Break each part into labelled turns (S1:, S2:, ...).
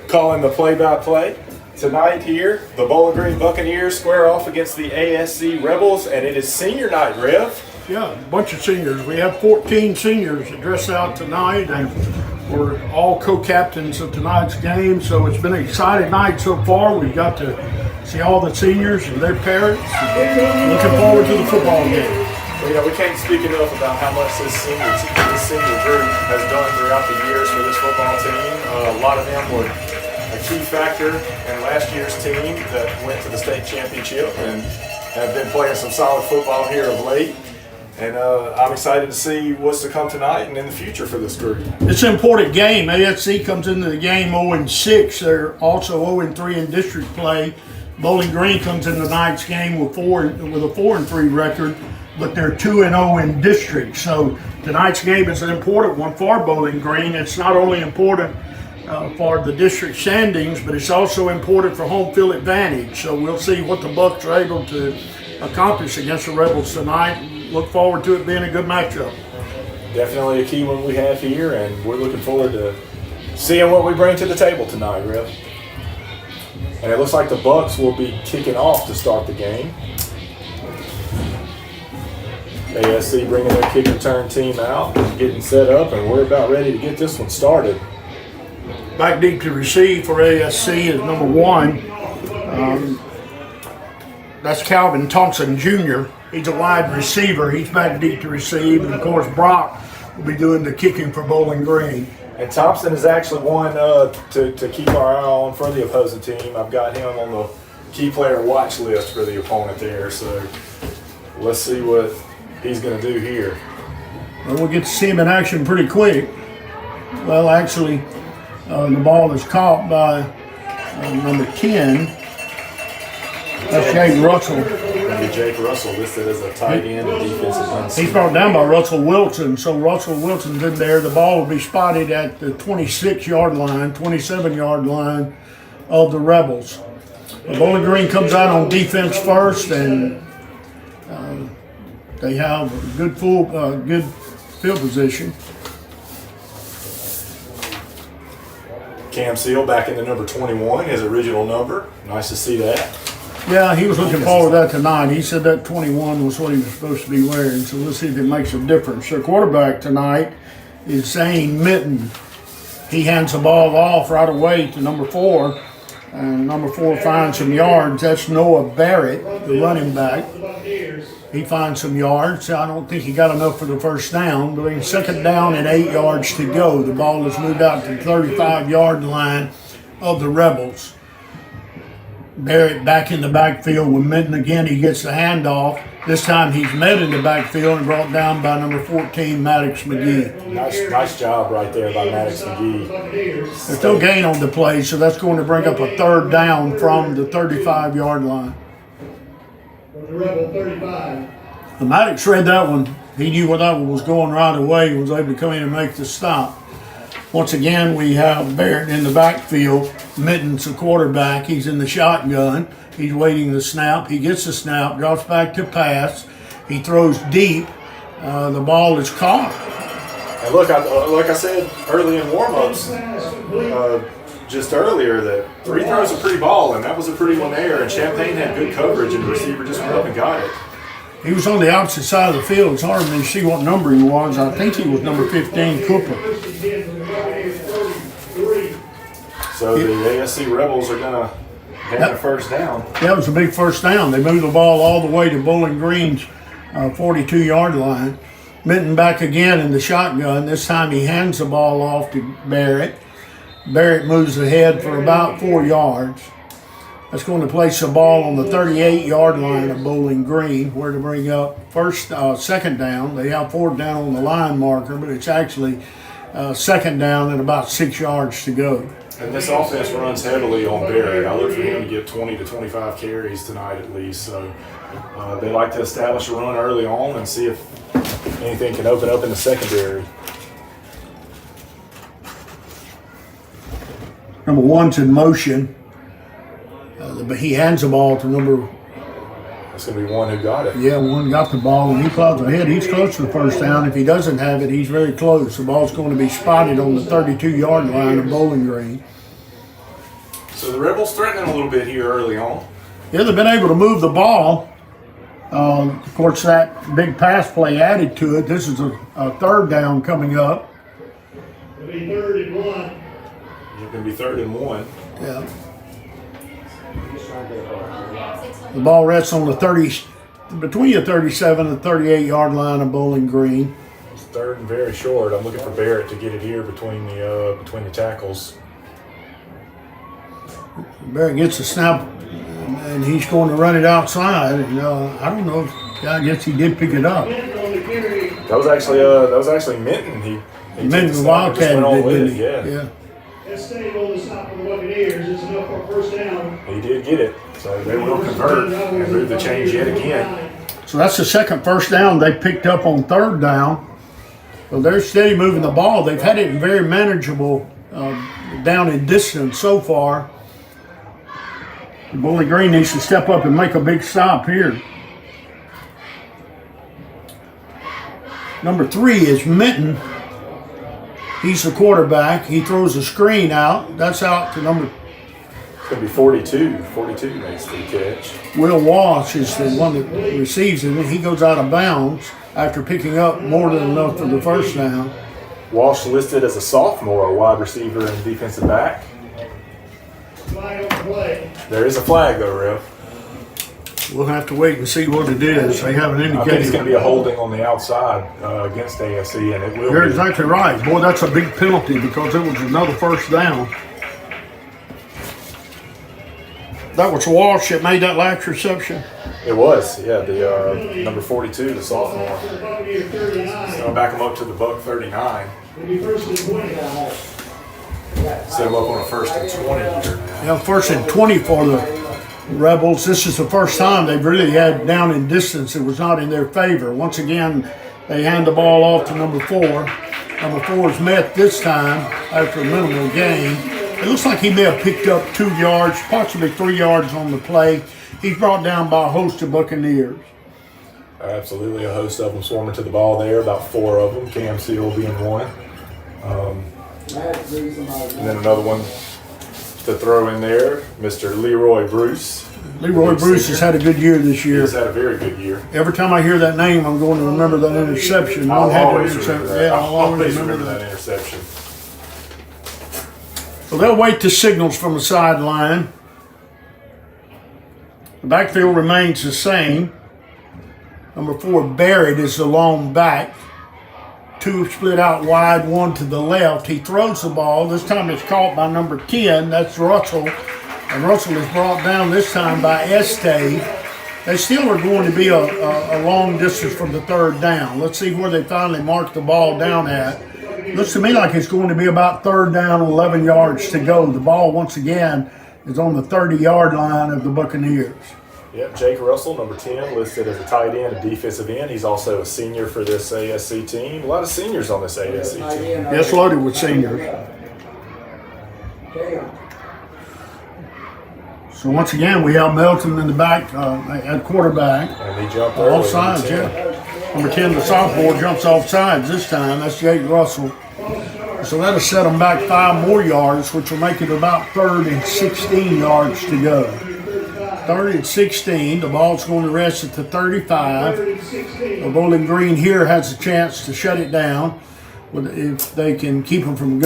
S1: Calling the play-by-play. Tonight here, the Bowling Green Buccaneers square off against the ASC Rebels, and it is senior night, Rev.
S2: Yeah, a bunch of seniors. We have 14 seniors that dress out tonight, and we're all co-captains of tonight's game, so it's been an exciting night so far. We've got to see all the seniors and their parents. Looking forward to the football game.
S1: Well, we can't speak enough about how much this senior group has done throughout the years for this football team. A lot of them were a key factor in last year's team that went to the state championship and have been playing some solid football here of late. And I'm excited to see what's to come tonight and in the future for this group.
S2: It's an important game. ASC comes into the game 0-6. They're also 0-3 in district play. Bowling Green comes into tonight's game with a 4-3 record, but they're 2-0 in district. So tonight's game is an important one for Bowling Green. It's not only important for the district standings, but it's also important for home field advantage. So we'll see what the Bucs are able to accomplish against the Rebels tonight. Look forward to it being a good matchup.
S1: Definitely a key one we have here, and we're looking forward to seeing what we bring to the table tonight, Rev. And it looks like the Bucs will be kicking off to start the game. ASC bringing their kick return team out, getting set up, and we're about ready to get this one started.
S2: Back deep to receive for ASC is number 1. That's Calvin Thompson Jr. He's a wide receiver. He's back deep to receive. And, of course, Brock will be doing the kicking for Bowling Green.
S1: And Thompson is actually one to keep our eye on for the opposing team. I've got him on the key player watch list for the opponent there. So let's see what he's going to do here.
S2: Well, we'll get to see him in action pretty quick. Well, actually, the ball is caught by number 10. That's Jake Russell.
S1: Jake Russell listed as a tight end and defensive end.
S2: He's brought down by Russell Wilson, so Russell Wilson's in there. The ball will be spotted at the 26-yard line, 27-yard line of the Rebels. Bowling Green comes out on defense first, and they have good field position.
S1: Cam Seal back into number 21, his original number. Nice to see that.
S2: Yeah, he was looking forward to that tonight. He said that 21 was what he was supposed to be wearing, so we'll see if it makes a difference. Their quarterback tonight is Zane Mitten. He hands the ball off right away to number 4, and number 4 finds some yards. That's Noah Barrett, the running back. He finds some yards. I don't think he got enough for the first down, but in second down and 8 yards to go. The ball is moved out to the 35-yard line of the Rebels. Barrett back in the backfield with Minton again. He gets the handoff. This time he's met in the backfield and brought down by number 14, Maddox McGee.
S1: Nice job right there by Maddox McGee.
S2: There's still gain on the play, so that's going to bring up a third down from the 35-yard line.
S3: The Rebel 35.
S2: The Maddox read that one. He knew where that one was going right away. He was able to come in and make the stop. Once again, we have Barrett in the backfield. Mitten's the quarterback. He's in the shotgun. He's waiting the snap. He gets the snap, drops back to pass. He throws deep. The ball is caught.
S1: And look, like I said early in warm-ups, just earlier, that 3 throws a pretty ball, and that was a pretty one there. And Champaign had good coverage, and the receiver just went up and got it.
S2: He was on the opposite side of the field. It's hard to see what number he was. I think he was number 15, Cooper.
S1: So the ASC Rebels are going to have the first down.
S2: That was a big first down. They moved the ball all the way to Bowling Green's 42-yard line. Minton back again in the shotgun. This time he hands the ball off to Barrett. Barrett moves ahead for about 4 yards. That's going to place the ball on the 38-yard line of Bowling Green, where to bring up second down. They have 4th down on the line marker, but it's actually second down and about 6 yards to go.
S1: And this offense runs heavily on Barrett. I look for him to get 20 to 25 carries tonight at least. So they like to establish a run early on and see if anything can open up in the secondary.
S2: Number 1's in motion. He hands the ball to number
S1: It's going to be one who got it.
S2: Yeah, one got the ball, and he plows ahead. He's close to the first down. If he doesn't have it, he's very close. The ball's going to be spotted on the 32-yard line of Bowling Green.
S1: So the Rebels threatening a little bit here early on.
S2: Yeah, they've been able to move the ball. Of course, that big pass play added to it. This is a third down coming up.
S3: It'll be 3rd and 1.
S1: It's going to be 3rd and 1.
S2: Yeah. The ball rests on the 30, between the 37 and 38 yard line of Bowling Green.
S1: It's 3rd and very short. I'm looking for Barrett to get it here between the tackles.
S2: Barrett gets a snap, and he's going to run it outside. And, I don't know. I guess he did pick it up.
S1: That was actually Minton. He
S2: Minton the Wildcat did, yeah.
S3: That stayed on the top of the Buccaneers. It's enough for a first down.
S1: He did get it, so they will convert and move the chains yet again.
S2: So that's the second first down they picked up on 3rd down. So they're steady moving the ball. They've had it very manageable down in distance so far. Bowling Green needs to step up and make a big stop here. Number 3 is Minton. He's the quarterback. He throws a screen out. That's out to number.
S1: It's going to be 42. 42 makes the catch.
S2: Will Walsh is the one that receives it, and he goes out of bounds after picking up more than enough for the first down.
S1: Walsh listed as a sophomore, a wide receiver and defensive back.
S3: Flag on the play.
S1: There is a flag though, Rev.
S2: We'll have to wait and see what it is. They haven't
S1: I think it's
S2: indicated.
S1: going to be a holding on the outside against ASC, and it will
S2: You're
S1: be.
S2: exactly right. Boy, that's a big penalty because it was another first down. That was Walsh that made that last reception.
S1: It was, yeah, the number 42, the sophomore.
S3: Buccaneer 39.
S1: So I'll back him up to the Buck 39.
S3: It'll be 1st and 20.
S1: Set him up on a 1st and 20 here now.
S2: Yeah, 1st and 20 for the Rebels. This is the first time they've really had down in distance. It was not in their favor. Once again, they hand the ball off to number 4. Number 4 is met this time after a minimal gain. It looks like he may have picked up 2 yards, possibly 3 yards on the play. He's brought down by a host of Buccaneers.
S1: Absolutely, a host of them swarming to the ball there, about 4 of them, Cam Seal being one. And then another one to throw in there, Mr. Leroy Bruce.
S2: Leroy Bruce has had a good year this year.
S1: He's had a very good year.
S2: Every time I hear that name, I'm going to remember that interception.
S1: I'll
S2: One had an
S1: always remember
S2: interception.
S1: that.
S2: Yeah,
S1: I'll always remember that interception.
S2: So they'll wait the signals from the sideline. The backfield remains the same. Number 4, Barrett, is the long back. 2 split out wide, 1 to the left. He throws the ball. This time it's caught by number 10. That's Russell. And Russell is brought down this time by Estee. They still are going to be a long distance from the 3rd down. Let's see where they finally mark the ball down at. Looks to me like it's going to be about 3rd down, 11 yards to go. The ball, once again, is on the 30-yard line of the Buccaneers.
S1: Yep, Jake Russell, number 10, listed as a tight end, a defensive end. He's also a senior for this ASC team. A lot of seniors on this ASC team.
S2: Yes, loaded with seniors. So once again, we have Melton in the back at quarterback.
S1: And he jumped early.
S2: Off sides, yeah. Number 10, the sophomore, jumps off sides this time. That's Jake Russell. So that'll set them back 5 more yards, which will make it about 3rd and 16 yards to go. 3rd and 16. The ball's going to rest at the 35. The Bowling Green here has a chance to shut it down if they can keep them from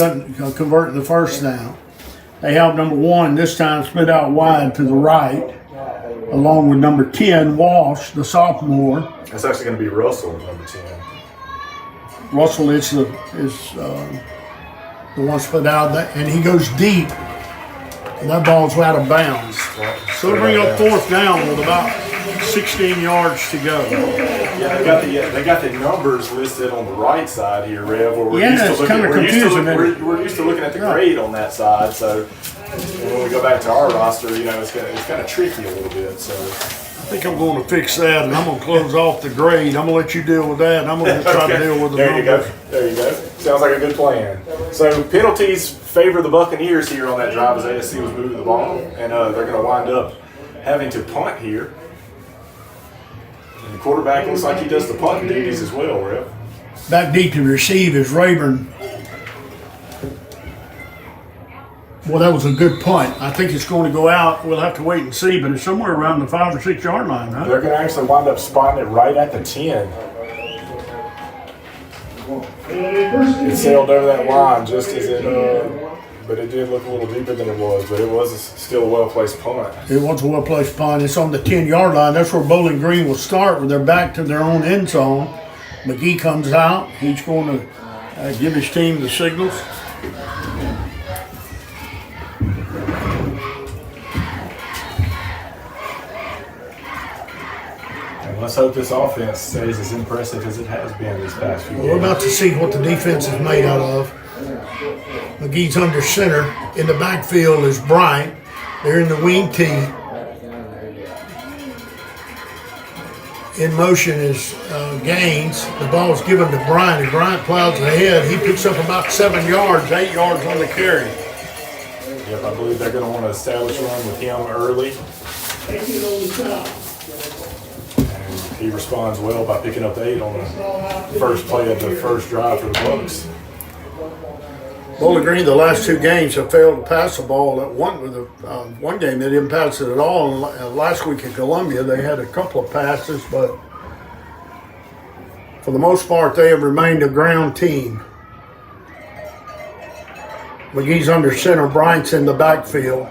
S2: converting the first down. They have number 1 this time split out wide to the right, along with number 10, Walsh, the sophomore.
S1: That's actually going to be Russell, number 10.
S2: Russell is the one split out, and he goes deep. And that ball's out of bounds. So they bring up 4th down with about 16 yards to go.
S1: Yeah, they got the numbers listed on the right side here, Rev. Where we're used to looking at the grade on that side. So when we go back to our roster, it's kind of tricky a little bit. So
S2: I think I'm going to fix that, and I'm going to close off the grade. I'm going to let you deal with that, and I'm going to try to deal with the numbers.
S1: There you go. Sounds like a good plan. So penalties favor the Buccaneers here on that drive as ASC was moving the ball, and they're going to wind up having to punt here. And the quarterback looks like he does the punting duties as well, Rev.
S2: Back deep to receive is Rayburn. Well, that was a good punt. I think it's going to go out. We'll have to wait and see, but it's somewhere around the 5 or 6 yard line, huh?
S1: They're going to actually wind up spotting it right at the 10. It sailed over that line just as it, but it did look a little deeper than it was, but it was still a well-placed punt.
S2: It was a well-placed punt. It's on the 10-yard line. That's where Bowling Green will start with their back to their own end zone. McGee comes out. He's going to give his team the signals.
S1: And let's hope this offense stays as impressive as it has been these past few
S2: We're
S1: games.
S2: about to see what the defense is made out of. McGee's under center. In the backfield is Bryant. They're in the wing tee. In motion is Gaines. The ball's given to Bryant, and Bryant plows ahead. He picks up about 7 yards, 8 yards on the carry.
S1: Yep, I believe they're going to want to establish run with him early. And he responds well by picking up 8 on the first play of the first drive for the Bucks.
S2: Bowling Green, the last 2 games have failed to pass the ball. At one game they didn't pass it at all. And last week in Columbia they had a couple of passes, but for the most part they have remained a ground team. McGee's under center. Bryant's in the backfield.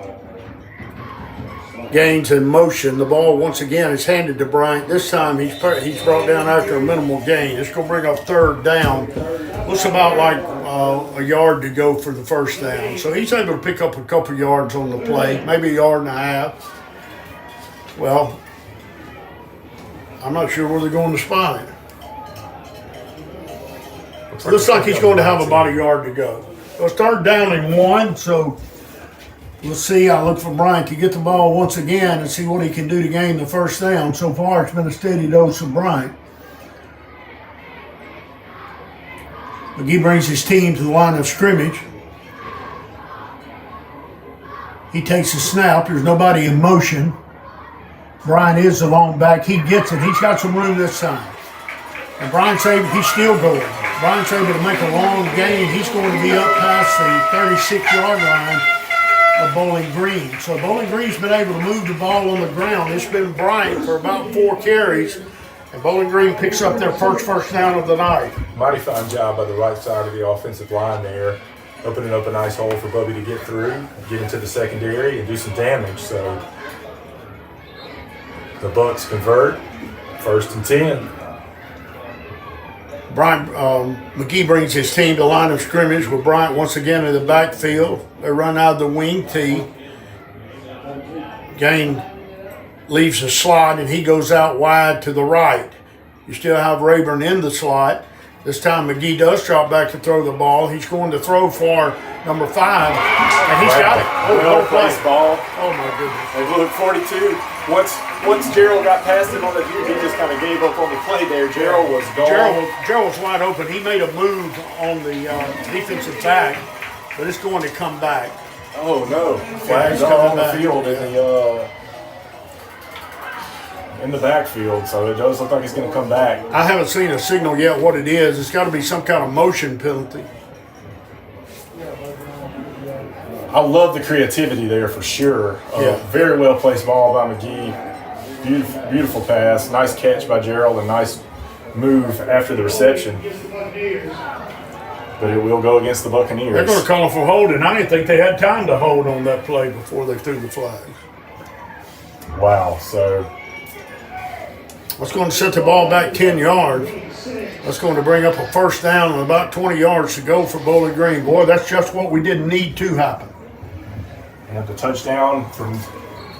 S2: Gaines in motion. The ball once again is handed to Bryant. This time he's brought down after a minimal gain. It's going to bring up 3rd down. Looks about like a yard to go for the first down. So he's able to pick up a couple yards on the play, maybe 1.5 yards. Well, I'm not sure where they're going to spot it. Looks like he's going to have about 1 yard to go. They'll start down in 1, so we'll see. I look for Bryant to get the ball once again and see what he can do to gain the first down. So far, it's been a steady dose of Bryant. McGee brings his team to the line of scrimmage. He takes a snap. There's nobody in motion. Bryant is the long back. He gets it. He's got some room this time. And Bryant's able, he's still going. Bryant's able to make a long gain. He's going to be up past the 36-yard line of Bowling Green. So Bowling Green's been able to move the ball on the ground. It's been Bryant for about 4 carries. And Bowling Green picks up their first down of the night.
S1: Mighty fine job by the right side of the offensive line there, opening up a nice hole for Bubby to get through, get into the secondary, and do some damage. So the Bucks convert, 1st and 10.
S2: Bryant McGee brings his team to line of scrimmage with Bryant once again in the backfield. They run out of the wing tee. Gain leaves the slot and he goes out wide to the right. You still have Rayburn in the slot. This time McGee does drop back to throw the ball. He's going to throw for number 5, and he's got it.
S1: Well placed ball.
S2: Oh my goodness.
S1: They look 42. Once Gerald got past him on the view, he just kind of gave up on the play there. Gerald was gone.
S2: Gerald was wide open. He made a move on the defensive back, but it's going to come back.
S1: Oh no! Flags
S2: he's
S1: on the
S2: back.
S1: field in the backfield, so it does look like he's going to come back.
S2: I haven't seen a signal yet what it is. It's got to be some kind of motion penalty.
S1: I love the creativity there for sure.
S2: Yeah.
S1: Very well placed ball by McGee. Beautiful pass. Nice catch by Gerald and nice move after the reception. But it will go against the Buccaneers.
S2: They're going to call for holding. I didn't think they had time to hold on that play before they threw the flag.
S1: Wow. So
S2: That's going to set the ball back 10 yards. That's going to bring up a first down and about 20 yards to go for Bowling Green. Boy, that's just what we didn't need to happen.
S1: and the touchdown from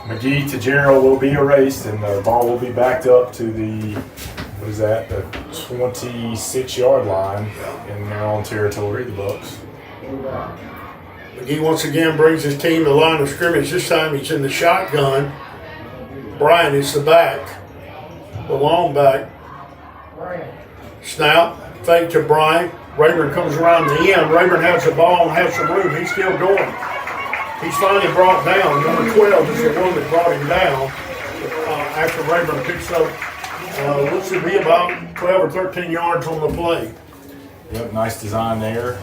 S1: McGee to Gerald will be erased, and the ball will be backed up to the, what is that, the 26-yard line in their own territory, the Bucks.
S2: McGee once again brings his team to the line of scrimmage. This time he's in the shotgun. Bryant is the back, the long back. Snap, fake to Bryant. Rayburn comes around the end. Rayburn has the ball and has some room. He's still going. He's finally brought down. Number 12 is the one that brought him down after Rayburn picks up, looks to be about 12 or 13 yards on the play.
S1: Yep, nice design there.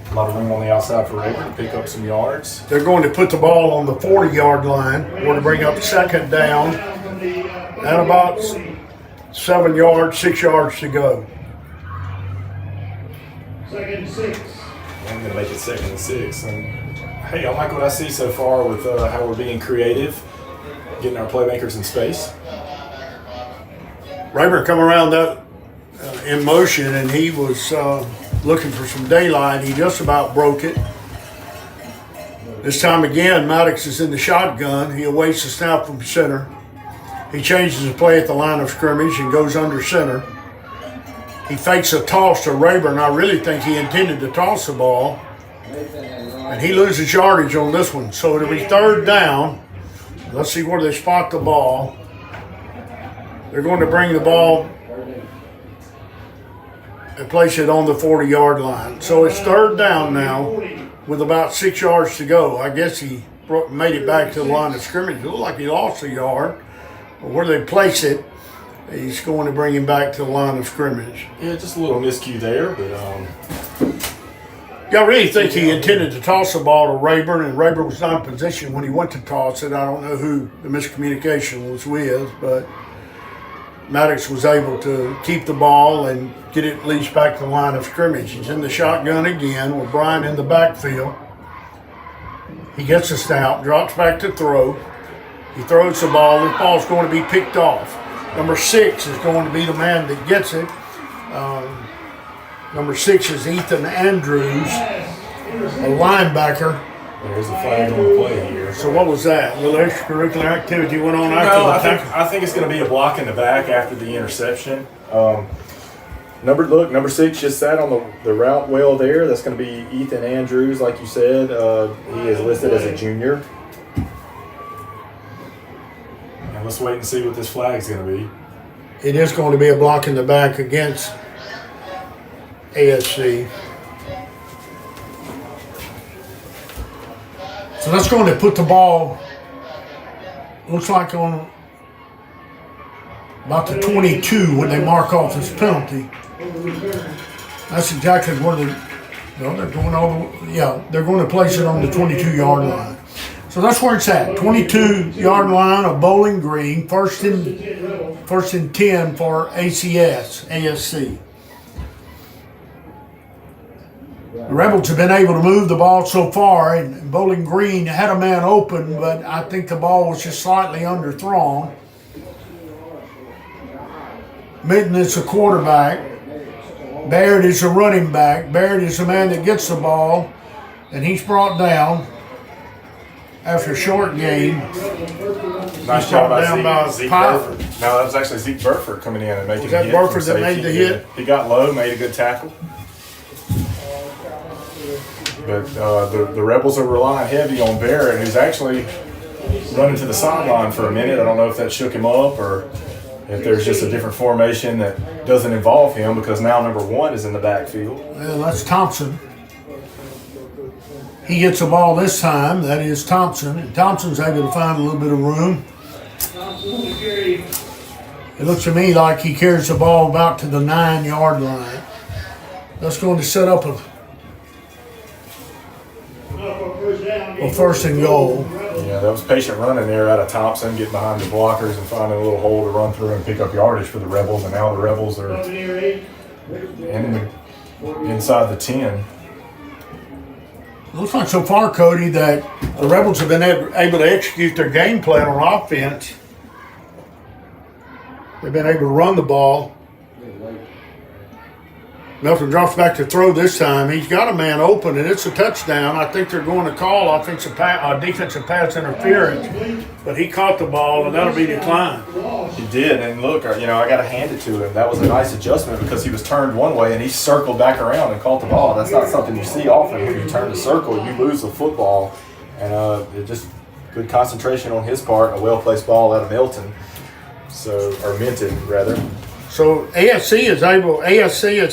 S1: A lot of room on the outside for Rayburn to pick up some yards.
S2: They're going to put the ball on the 40-yard line. We're going to bring up second down at about 7 yards, 6 yards to go.
S3: Second and 6.
S1: I'm going to make it 2nd and 6. And hey, I like what I see so far with how we're being creative, getting our playmakers in space.
S2: Rayburn come around that in motion, and he was looking for some daylight. He just about broke it. This time again, Maddox is in the shotgun. He awaits the snap from center. He changes his play at the line of scrimmage and goes under center. He fakes a toss to Rayburn. I really think he intended to toss the ball. And he loses yardage on this one. So it'll be 3rd down. Let's see where they spot the ball. They're going to bring the ball and place it on the 40-yard line. So it's 3rd down now with about 6 yards to go. I guess he made it back to the line of scrimmage. It looked like he lost a yard. But where they place it, he's going to bring him back to the line of scrimmage.
S1: Yeah, just a little miscue there, but
S2: I really think he intended to toss the ball to Rayburn, and Rayburn was not in position when he went to toss it. I don't know who the miscommunication was with, but Maddox was able to keep the ball and get it at least back to the line of scrimmage. He's in the shotgun again with Brian in the backfield. He gets a snap, drops back to throw. He throws the ball. The ball's going to be picked off. Number 6 is going to be the man that gets it. Number 6 is Ethan Andrews, a linebacker.
S1: there's a flag on the play here.
S2: So what was that? A little extracurricular activity went on after the tackle?
S1: I think it's going to be a block in the back after the interception. Number 6 just sat on the route well there. That's going to be Ethan Andrews, like you said. He is listed as a junior. And let's wait and see what this flag is going to be.
S2: It is going to be a block in the back against ASC. So that's going to put the ball, looks like on about the 22 when they mark off this penalty. That's exactly where they're going they're going to place it on the 22-yard line. So that's where it's at, 22-yard line of Bowling Green, first and 10 for ASC. The Rebels have been able to move the ball so far, and Bowling Green had a man open, but I think the ball was just slightly underthrown. Minton is the quarterback. Baird is the running back. Baird is the man that gets the ball, and he's brought down after a short game.
S1: Nice job by Zeke Burford. No, that was actually Zeke Burford coming in and making
S2: Was that
S1: a hit.
S2: Burford that made the hit?
S1: He got low, made a good tackle. But the Rebels are relying heavy on Barrett, who's actually running to the sideline for a minute. I don't know if that shook him up or if there's just a different formation that doesn't involve him, because now number 1 is in the backfield.
S2: Well, that's Thompson. He gets the ball this time. That is Thompson. And Thompson's able to find a little bit of room. It looks to me like he carries the ball about to the 9-yard line. That's going to set up a first and goal.
S1: Yeah, that was patient running there out of Thompson, getting behind the blockers and finding a little hole to run through and pick up yardage for the Rebels. And now the Rebels are inside the 10.
S2: It looks like so far, Cody, that the Rebels have been able to execute their game plan on offense. They've been able to run the ball. Milton drops back to throw this time. He's got a man open, and it's a touchdown. I think they're going to call defensive pass interference, but he caught the ball, and that'll be declined.
S1: He did, and look, I got to hand it to him. That was a nice adjustment because he was turned one way, and he circled back around and caught the ball. That's not something you see often. When you turn the circle, you lose the football, and it just good concentration on his part, a well-placed ball out of Milton, or Minton, rather.
S2: So ASC is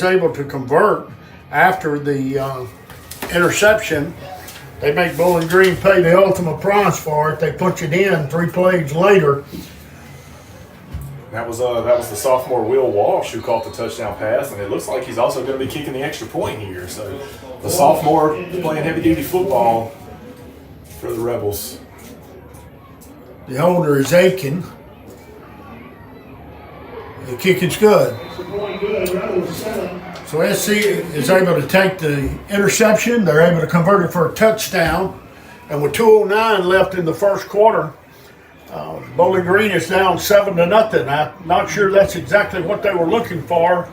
S2: able to convert after the interception. They make Bowling Green pay the ultimate price for it. They punch it in 3 plays later.
S1: That was the sophomore Will Walsh who caught the touchdown pass, and it looks like he's also going to be kicking the extra point here. So The sophomore playing heavy-duty football for the Rebels.
S2: The older is Aiken. The kicking's good. So SC is able to take the interception. They're able to convert it for a touchdown. And with 2:09 left in the first quarter, Bowling Green is down 7-0. I'm not sure that's exactly what they were looking for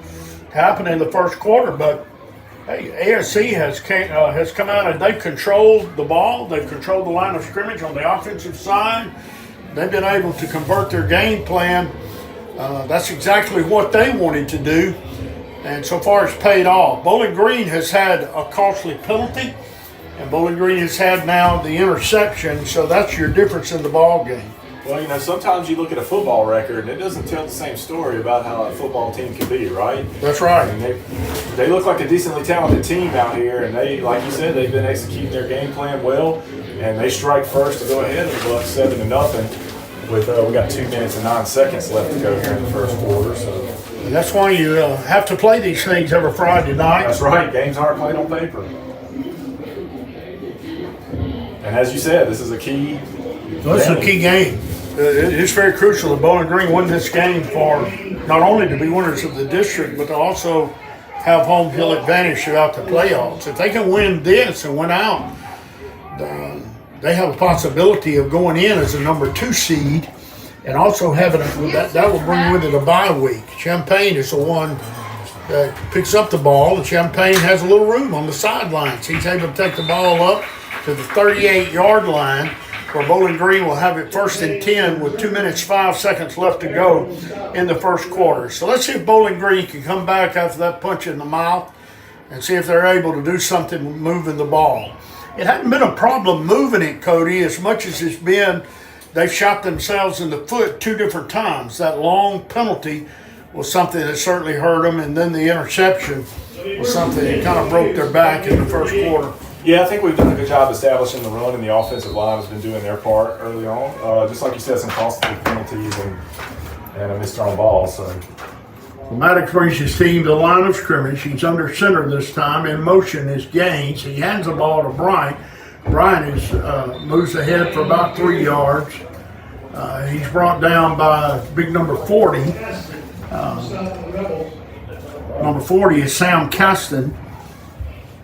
S2: to happen in the first quarter, but hey, ASC has come out and they've controlled the ball. They've controlled the line of scrimmage on the offensive side. They've been able to convert their game plan. That's exactly what they wanted to do, and so far it's paid off. Bowling Green has had a costly penalty, and Bowling Green has had now the interception, so that's your difference in the ball game.
S1: Well, sometimes you look at a football record and it doesn't tell the same story about how a football team can be, right?
S2: That's right.
S1: And they look like a decently talented team out here, and they, like you said, they've been executing their game plan well, and they strike first to go ahead of the Bucks 7-0. With we got 2 minutes and 9 seconds left to go here in the first quarter, so.
S2: And that's why you have to play these things every Friday night.
S1: That's right. Games aren't played on paper. And as you said, this is a key.
S2: This is a key game. It's very crucial that Bowling Green win this game for not only to be winners of the district, but to also have home field advantage throughout the playoffs. If they can win this and win out, they have a possibility of going in as a number 2 seed, and also having that will bring with it a bye week. Champaign is the one that picks up the ball, and Champaign has a little room on the sidelines. He's able to take the ball up to the 38-yard line, where Bowling Green will have it 1st and 10 with 2 minutes 5 seconds left to go in the first quarter. So let's see if Bowling Green can come back after that punch in the mouth and see if they're able to do something moving the ball. It hadn't been a problem moving it, Cody, as much as it's been they've shot themselves in the foot 2 different times. That long penalty was something that certainly hurt them, and then the interception was something that kind of broke their back in the first quarter.
S1: Yeah, I think we've done a good job establishing the run, and the offensive line has been doing their part early on. Just like you said, some costly penalties and a missed on ball. So
S2: Maddox brings his team to the line of scrimmage. He's under center this time. In motion is Gaines. He hands the ball to Bryant. Bryant moves ahead for about 3 yards. He's brought down by big number 40. Number 40 is Sam Caston,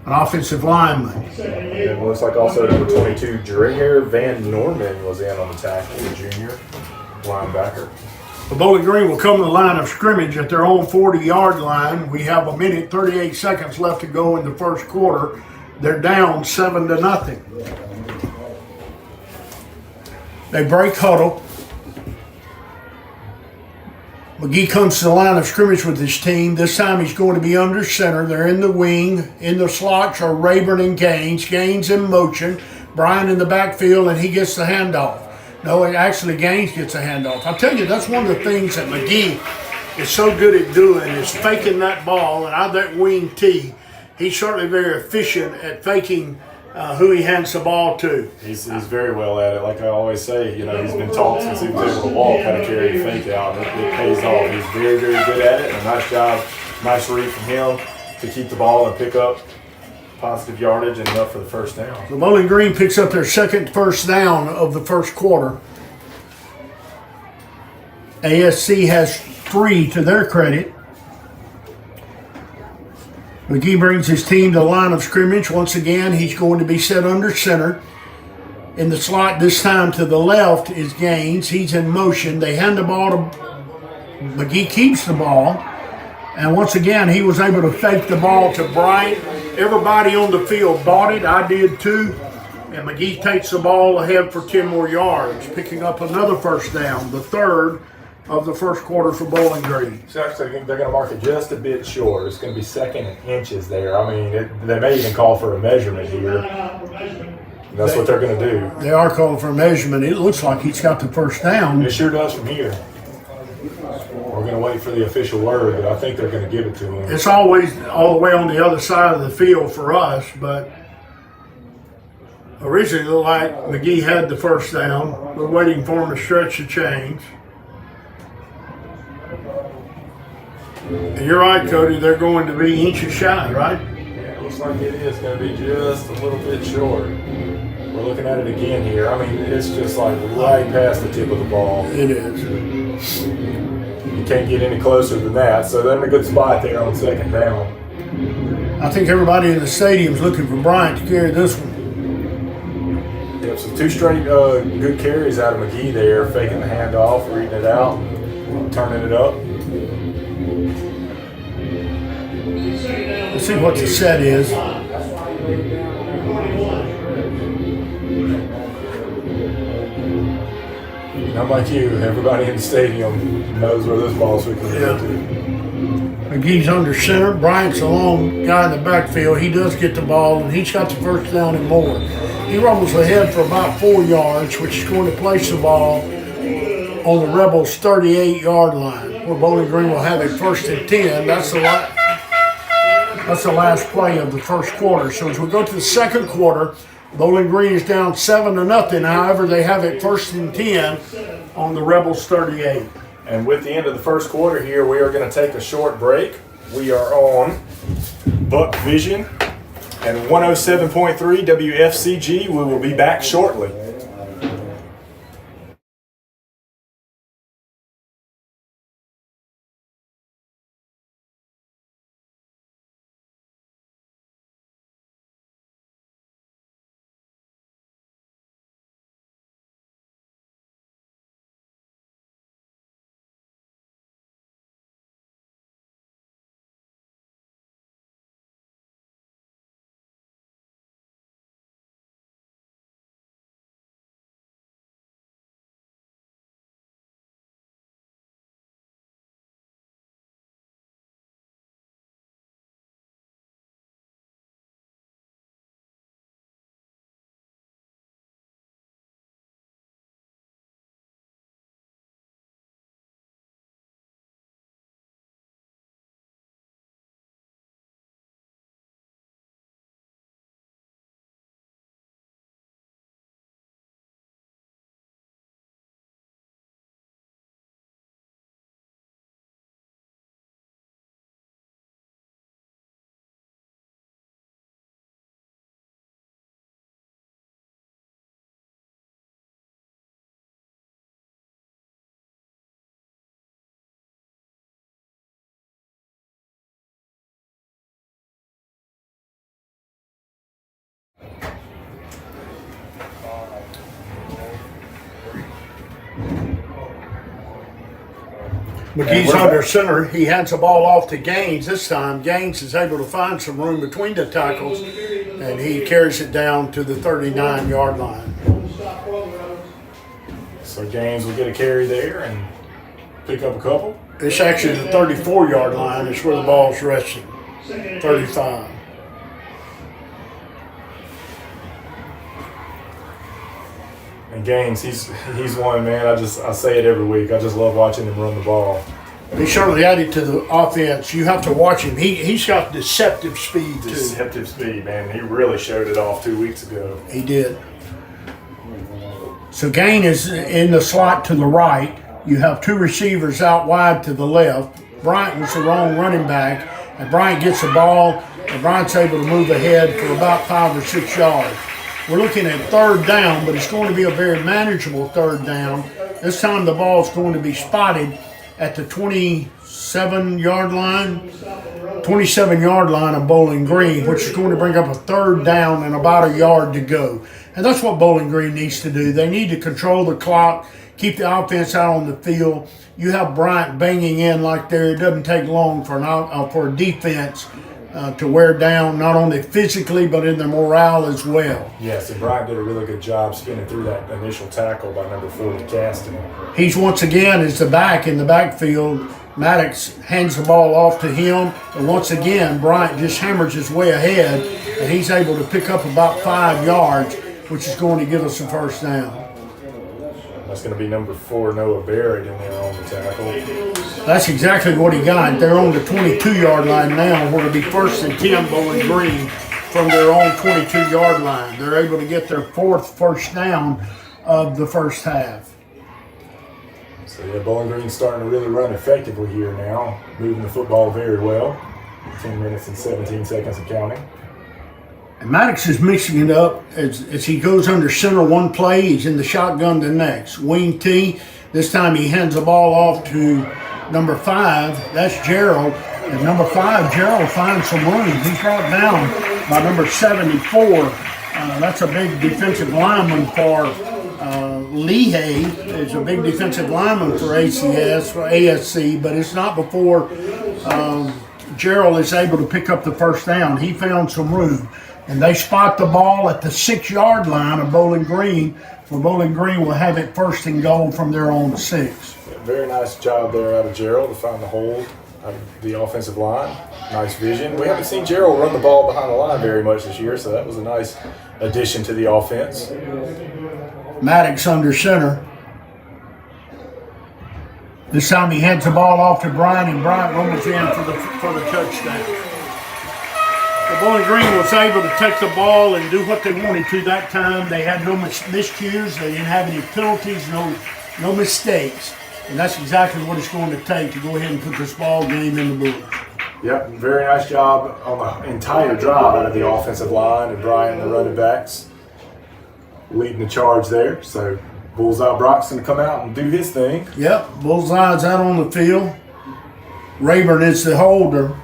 S2: an offensive lineman.
S1: And it looks like also number 22, Dreher Van Norman was in on the tackle, the junior linebacker.
S2: The Bowling Green will come to the line of scrimmage at their own 40-yard line. We have 1 minute 38 seconds left to go in the first quarter. They're down 7-0. They break huddle. McGee comes to the line of scrimmage with his team. This time he's going to be under center. They're in the wing. In the slots are Rayburn and Gaines. Gaines in motion. Brian in the backfield, and he gets the handoff. No, actually Gaines gets a handoff. I'll tell you, that's one of the things that McGee is so good at doing is faking that ball. And out of that wing T, he's certainly very efficient at faking who he hands the ball to.
S1: He's very well at it. Like I always say, he's been taught since he was able to walk how to carry a fake out. It pays off. He's very, very good at it. And a nice job, nice read from him to keep the ball and pick up positive yardage and enough for the first down.
S2: The Bowling Green picks up their second first down of the first quarter. ASC has 3 to their credit. McGee brings his team to the line of scrimmage. Once again, he's going to be set under center. In the slot this time to the left is Gaines. He's in motion. They hand the ball to McGee, keeps the ball. And once again, he was able to fake the ball to Bryant. Everybody on the field bought it. I did too. And McGee takes the ball ahead for 10 more yards, picking up another first down, the third of the first quarter for Bowling Green.
S1: So actually, they're going to mark it just a bit short. It's going to be second in inches there. I mean, they may even call for a measurement here. That's what they're going to do.
S2: They are calling for a measurement. It looks like he's got the first down.
S1: It sure does from here. We're going to wait for the official word, but I think they're going to give it to him.
S2: It's always all the way on the other side of the field for us, but originally it looked like McGee had the first down. We're waiting for him to stretch the chains. And you're right, Cody, they're going to be inches shy, right?
S1: Yeah, it looks looks like it is going to be just a little bit short. We're looking at it again here. I mean, it's just like right past the tip of the ball.
S2: It is.
S1: You can't get any closer than that. So they're in a good spot there on second down.
S2: I think everybody in the stadium's looking for Bryant to carry this one.
S1: Yep, so 2 straight good carries out of McGee there, faking the handoff, reading it out, turning it up.
S2: Let's see what the set is.
S1: Not like you, everybody in the stadium knows where this ball's going to go to.
S2: McGee's under center. Bryant's a long guy in the backfield. He does get the ball, and he's got the first down and more. He rolls ahead for about 4 yards, which is going to place the ball on the Rebels' 38-yard line, where Bowling Green will have a 1st and 10. That's the last play of the first quarter. So as we go to the second quarter, Bowling Green is down 7-0. However, they have it 1st and 10 on the Rebels' 38.
S1: And with the end of the first quarter here, we are going to take a short break. We are on Buck Vision and 107.3 WFCG. We will be back shortly.
S2: McGee's under center. He hands the ball off to Gaines this time. Gaines is able to find some room between the tackles, and he carries it down to the 39-yard line.
S1: So Gaines will get a carry there and pick up a couple.
S2: It's actually the 34-yard line. It's where the ball's resting. 35.
S1: And Gaines, he's one, man. I say it every week. I just love watching him run the ball.
S2: He certainly added to the offense. You have to watch him. He's got deceptive speed too.
S1: Deceptive speed, man. He really showed it off 2 weeks ago.
S2: He did. So Gain is in the slot to the right. You have 2 receivers out wide to the left. Bryant was the wrong running back, and Bryant gets the ball, and Bryant's able to move ahead for about 5 or 6 yards. We're looking at 3rd down, but it's going to be a very manageable 3rd down. This time the ball is going to be spotted at the 27-yard line. 27-yard line of Bowling Green, which is going to bring up a 3rd down and about a yard to go. And that's what Bowling Green needs to do. They need to control the clock, keep the offense out on the field. You have Bryant banging in like there. It doesn't take long for a defense to wear down, not only physically, but in their morale as well.
S1: Yes, and Bryant did a really good job spinning through that initial tackle by number 40, Caston.
S2: He's once again is the back in the backfield. Maddox hands the ball off to him, and once again, Bryant just hammers his way ahead, and he's able to pick up about 5 yards, which is going to give us a 1st down.
S1: That's going to be number 4, Noah Barrett, in there on the tackle.
S2: That's exactly what he got. They're on the 22-yard line now. We're going to be 1st and 10 Bowling Green from their own 22-yard line. They're able to get their 4th first down of the first half.
S1: So yeah, Bowling Green's starting to really run effectively here now, moving the football very well. 10 minutes and 17 seconds of counting.
S2: And Maddox is mixing it up as he goes under center one play, he's in the shotgun the next. Wing T, this time he hands the ball off to number 5, that's Gerald. And number 5, Gerald finds some room. He's brought down by number 74. That's a big defensive lineman for Lehigh. It's a big defensive lineman for ASC, but it's not before Gerald is able to pick up the first down. He found some room. And they spot the ball at the 6-yard line of Bowling Green, where Bowling Green will have it first and goal from their own 6.
S1: Very nice job there out of Gerald to find the hold of the offensive line. Nice vision. We haven't seen Gerald run the ball behind the line very much this year, so that was a nice addition to the offense.
S2: Maddox under center. This time he hands the ball off to Bryant, and Bryant rumbles in for the touchdown. The Bowling Green was able to take the ball and do what they wanted to that time. They had no miscues. They didn't have any penalties, no mistakes. And that's exactly what it's going to take to go ahead and put this ball game in the books.
S1: Yep, very nice job on the entire drive out of the offensive line and Brian, the running backs, leading the charge there. So Bullseye Brock's going to come out and do his thing.
S2: Yep, Bullseye's out on the field. Rayburn is the holder.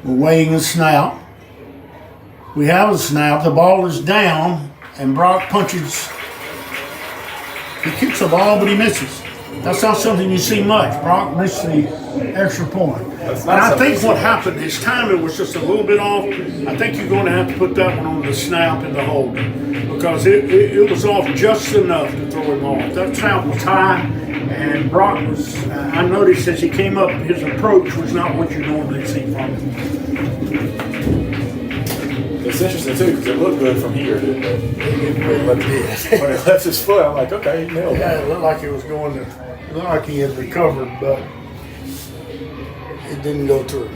S2: We're weighing the snap. We have a snap. The ball is down, and Brock punches. He kicks the ball, but he misses. That's not something you see much. Brock missed the extra point. And I think what happened, his timing was just a little bit off. I think you're going to have to put that one on the snap and the holder, because it was off just enough to throw him off. That snap was high, and Brock was, I noticed as he came up, his approach was not what you normally see from him.
S1: It's interesting too because it looked good from here, didn't it? When it left his foot, I'm like, okay, he nailed it.
S2: Yeah, it looked like it was going to, it looked like he had recovered, but it didn't go through.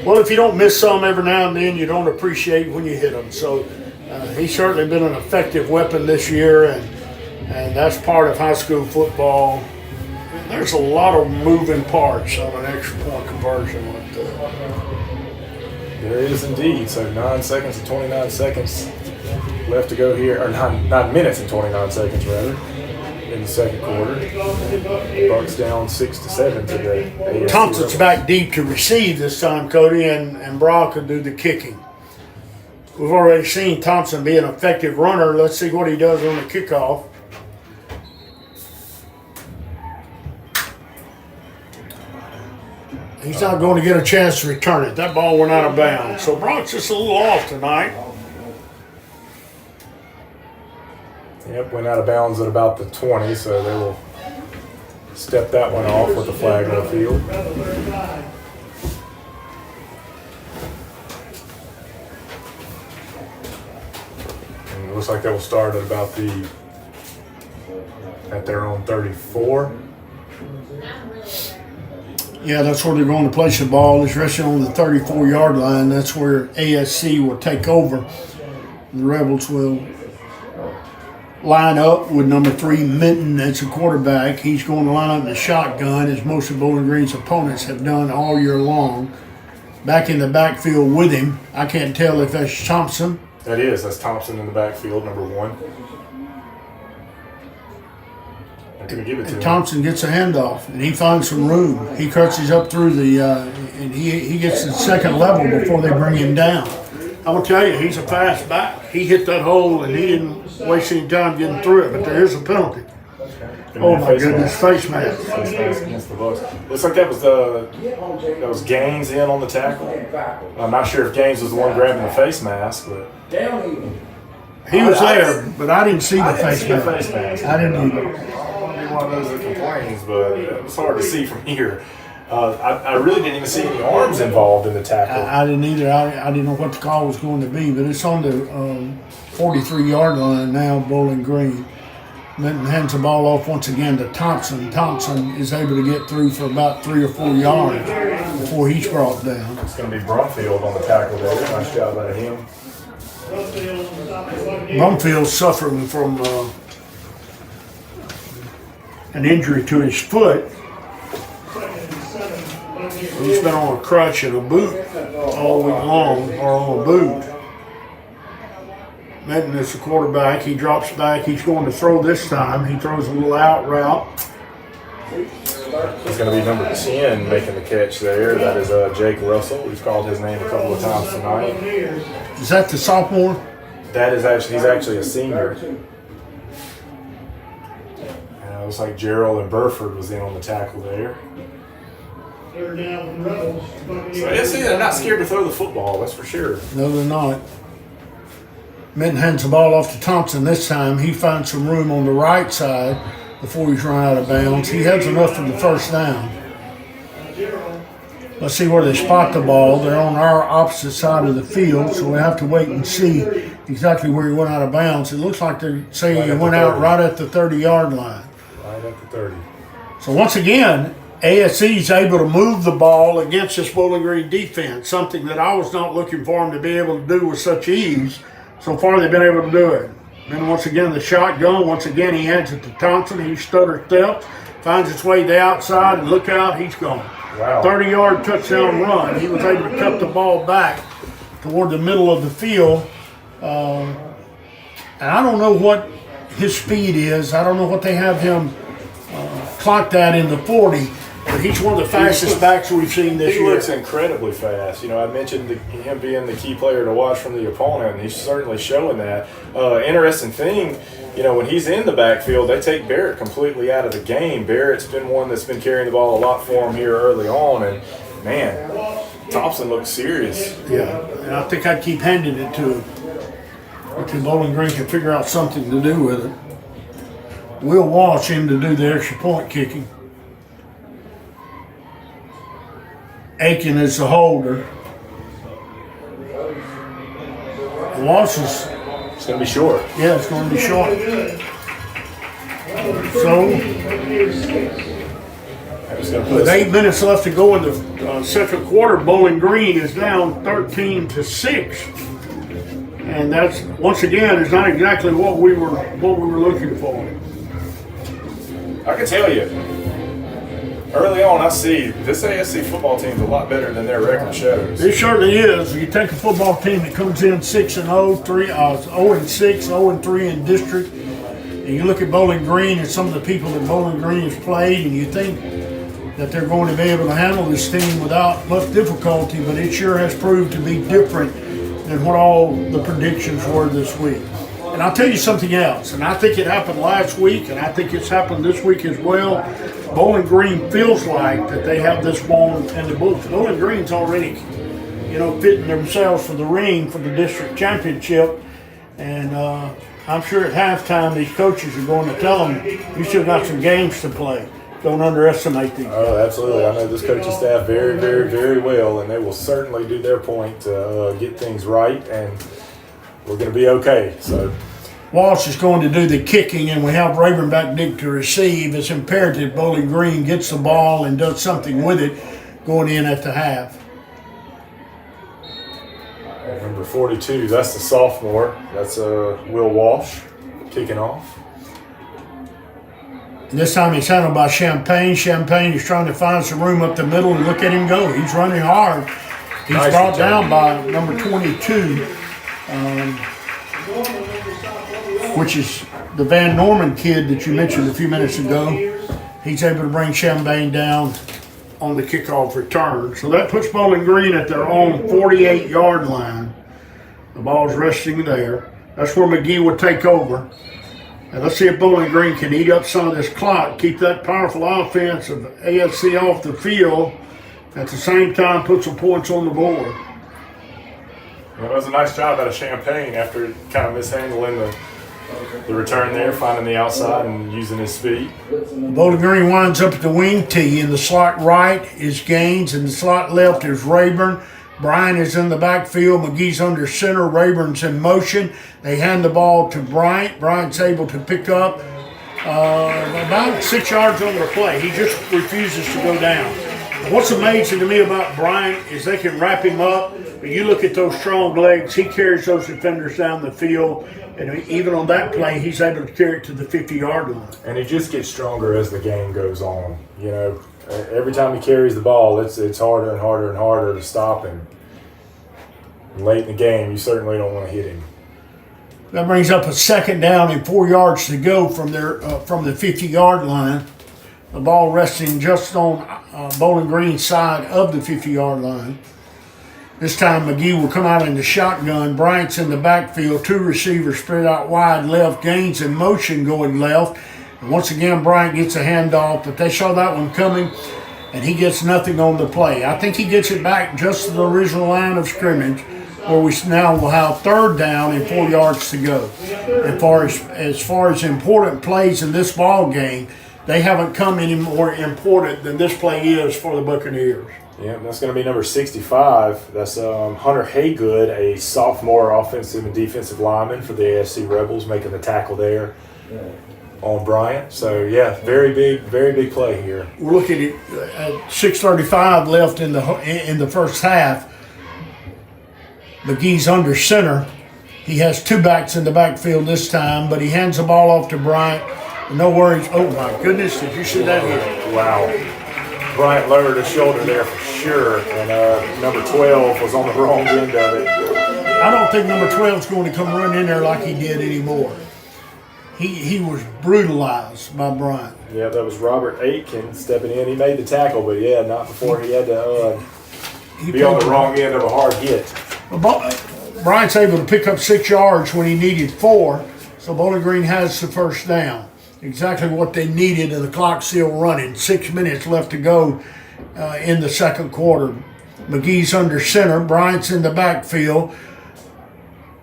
S2: Well, if you don't miss some every now and then, you don't appreciate when you hit them. So he's certainly been an effective weapon this year, and that's part of high school football. There's a lot of moving parts on an extra point conversion like that.
S1: There is indeed. So 9 seconds and 29 seconds left to go here, or 9 minutes and 29 seconds rather, in the second quarter. Bucks down 6-7 today. ASC
S2: Thompson's back deep to receive this time, Cody, and Brock will do the kicking. We've already seen Thompson be an effective runner. Let's see what he does on the kickoff. He's not going to get a chance to return it. That ball went out of bounds. So Brock's just a little off tonight.
S1: Yep, went out of bounds at about the 20, so they will step that one off with the flag on the field. And it looks like they will start at their own 34.
S2: Yeah, that's where they're going to place the ball. It's resting on the 34-yard line. That's where ASC will take over. The Rebels will line up with number 3, Minton, as a quarterback. He's going to line up in the shotgun, as most of Bowling Green's opponents have done all year long. Back in the backfield with him, I can't tell if that's Thompson.
S1: That's Thompson in the backfield, number 1. Give it to him.
S2: Thompson gets a handoff, and he finds some room. He crutches up through the, and he gets to the second level before they bring him down. I will tell you, he's a fast back. He hit that hole, and he didn't waste any time getting through it, but there is a penalty. Oh my goodness, face mask.
S1: Face mask against the Bucks. Looks like that was Gaines in on the tackle. I'm not sure if Gaines was the one grabbing the face mask, but
S2: he was there, but I didn't see the face mask. I didn't either.
S1: One of those that complains, but it was hard to see from here. I really didn't even see any arms involved in the tackle.
S2: I didn't either. I didn't know what the call was going to be, but it's on the 43-yard line now, Bowling Green. Minton hands the ball off once again to Thompson. Thompson is able to get through for about 3 or 4 yards before he's brought down.
S1: It's going to be Brumfield on the tackle there. Nice job out of him.
S2: Brumfield's suffering from an injury to his foot. He's been on a crutch and a boot all week long, or on a boot. Minton is the quarterback. He drops back. He's going to throw this time. He throws a little out route.
S1: He's going to be number 10 making the catch there. That is Jake Russell. We've called his name a couple of times tonight.
S2: Is that the sophomore?
S1: He's actually a senior. And it looks like Gerald and Burford was in on the tackle there.
S3: They're down the Rebels.
S1: So ASC, they're not scared to throw the football, that's for sure.
S2: No, they're not. Minton hands the ball off to Thompson this time. He finds some room on the right side before he's run out of bounds. He has enough for the first down. Let's see where they spot the ball. They're on our opposite side of the field, so we have to wait and see exactly where he went out of bounds. It looks like they're saying he went out right at the 30-yard line.
S1: Right at the 30.
S2: So once again, ASC is able to move the ball against this Bowling Green defense, something that I was not looking for them to be able to do with such ease. So far, they've been able to do it. Then once again, the shotgun. Once again, he hands it to Thompson. He stutter steps, finds his way to the outside, and look out, he's gone.
S1: Wow.
S2: 30-yard touchdown run. He was able to cut the ball back toward the middle of the field. And I don't know what his speed is. I don't know what they have him clocked at in the 40. But he's one of the fastest backs we've seen this year.
S1: He looks incredibly fast. You know, I mentioned him being the key player to watch from the opponent, and he's certainly showing that. Interesting thing, you know, when he's in the backfield, they take Barrett completely out of the game. Barrett's been one that's been carrying the ball a lot for him here early on, and man, Thompson looks serious.
S2: Yeah, and I think I'd keep handing it to him until Bowling Green can figure out something to do with it. We'll watch him to do the extra point kicking. Aiken is the holder. Walsh is.
S1: It's going to be short.
S2: Yeah, it's going to be short. So, with 8 minutes left to go in the second quarter, Bowling Green is down 13-6, and that's once again is not exactly what we were looking for.
S1: I can tell you, early on, I see this ASC football team is a lot better than their record shows.
S2: It certainly is. You take a football team that comes in 6-0, 0-6, 0-3 in district, and you look at Bowling Green and some of the people that Bowling Green has played, and you think that they're going to be able to handle this team without much difficulty, but it sure has proved to be different than what all the predictions were this week. And I'll tell you something else, and I think it happened last week, and I think it's happened this week as well. Bowling Green feels like that they have this ball in the books. Bowling Green's already, fitting themselves for the ring for the district championship, and I'm sure at halftime these coaches are going to tell them, you still got some games to play. Don't underestimate these.
S1: Oh, absolutely. I know this coaching staff very, very, very well, and they will certainly do their point to get things right, and we're going to be okay. So
S2: Walsh is going to do the kicking, and we have Rayburn back deep to receive. It's imperative Bowling Green gets the ball and does something with it going in at the half.
S1: Number 42, that's the sophomore. That's Will Walsh kicking off.
S2: And this time he's handled by Champagne. Champagne is trying to find some room up the middle, and look at him go. He's running hard. He's
S1: Nice
S2: brought
S1: return.
S2: down by number 22. Which is the Van Norman kid that you mentioned a few minutes ago. He's able to bring Champagne down on the kickoff return. So that puts Bowling Green at their own 48-yard line. The ball's resting there. That's where McGee would take over. And let's see if Bowling Green can eat up some of this clock, keep that powerful offense of ASC off the field, at the same time put some points on the board.
S1: Well, it was a nice job out of Champagne after kind of mishandling the return there, finding the outside and using his speed.
S2: Bowling Green winds up at the wing tee. In the slot right is Gaines, and the slot left is Rayburn. Bryan is in the backfield. McGee's under center. Rayburn's in motion. They hand the ball to Bryant. Bryant's able to pick up about 6 yards on the play. He just refuses to go down. What's amazing to me about Bryant is they can wrap him up, but you look at those strong legs, he carries those defenders down the field, and even on that play, he's able to carry it to the 50-yard line.
S1: And he just gets stronger as the game goes on. You know, every time he carries the ball, it's harder and harder and harder to stop him. And late in the game, you certainly don't want to hit him.
S2: That brings up a second down and 4 yards to go from the 50-yard line. The ball resting just on Bowling Green's side of the 50-yard line. This time McGee will come out in the shotgun. Bryant's in the backfield. 2 receivers spread out wide left. Gaines in motion going left. And once again, Bryant gets a handoff, but they saw that one coming, and he gets nothing on the play. I think he gets it back just to the original line of scrimmage, where we now will have third down and 4 yards to go. As far as important plays in this ball game, they haven't come any more important than this play is for the Buccaneers.
S1: Yeah, that's going to be number 65. That's Hunter Haygood, a sophomore offensive and defensive lineman for the ASC Rebels, making the tackle there on Bryant. So, yeah, very big play here.
S2: We're looking at 6:35 left in the first half. McGee's under center. He has 2 backs in the backfield this time, but he hands the ball off to Bryant. No worries. Oh, my goodness. Did you see that here?
S1: Wow. Bryant lowered his shoulder there for sure, and number 12 was on the wrong end of it.
S2: I don't think number 12 is going to come run in there like he did anymore. He was brutalized by Bryant.
S1: Yeah, that was Robert Aitken stepping in. He made the tackle, but, yeah, not before he had to be on the wrong end of a hard hit.
S2: Bryant's able to pick up 6 yards when he needed 4, so Bowling Green has the first down. Exactly what they needed, and the clock's still running. 6 minutes left to go in the second quarter. McGee's under center. Bryant's in the backfield.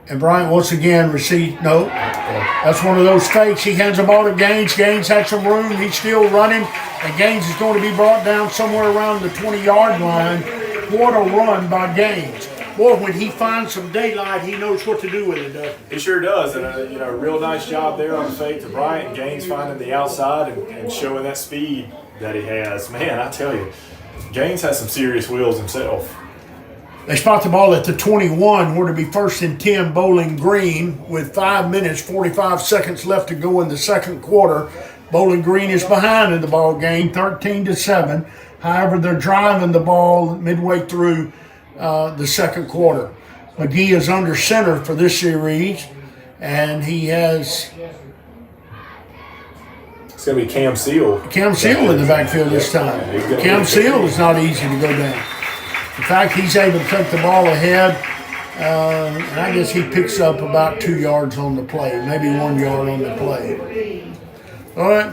S2: And Bryant once again received, no. That's one of those fakes. He hands the ball to Gaines. Gaines had some room. He's still running. And Gaines is going to be brought down somewhere around the 20-yard line. What a run by Gaines. Boy, when he finds some daylight, he knows what to do with it, doesn't he?
S1: He sure does, and real nice job there on the fake to Bryant. Gaines finding the outside and showing that speed that he has. Man, I tell you, Gaines has some serious wheels himself.
S2: They spot the ball at the 21, where to be 1st and 10 Bowling Green with 5 minutes, 45 seconds left to go in the second quarter. Bowling Green is behind in the ball game, 13-7. However, they're driving the ball midway through the second quarter. McGee is under center for this series, and he has
S1: it's going to be Cam Seal.
S2: Cam Seal in the backfield this time. Cam Seal is not easy to go down. In fact, he's able to take the ball ahead, and I guess he picks up about 2 yards on the play, maybe 1 yard on the play. All right.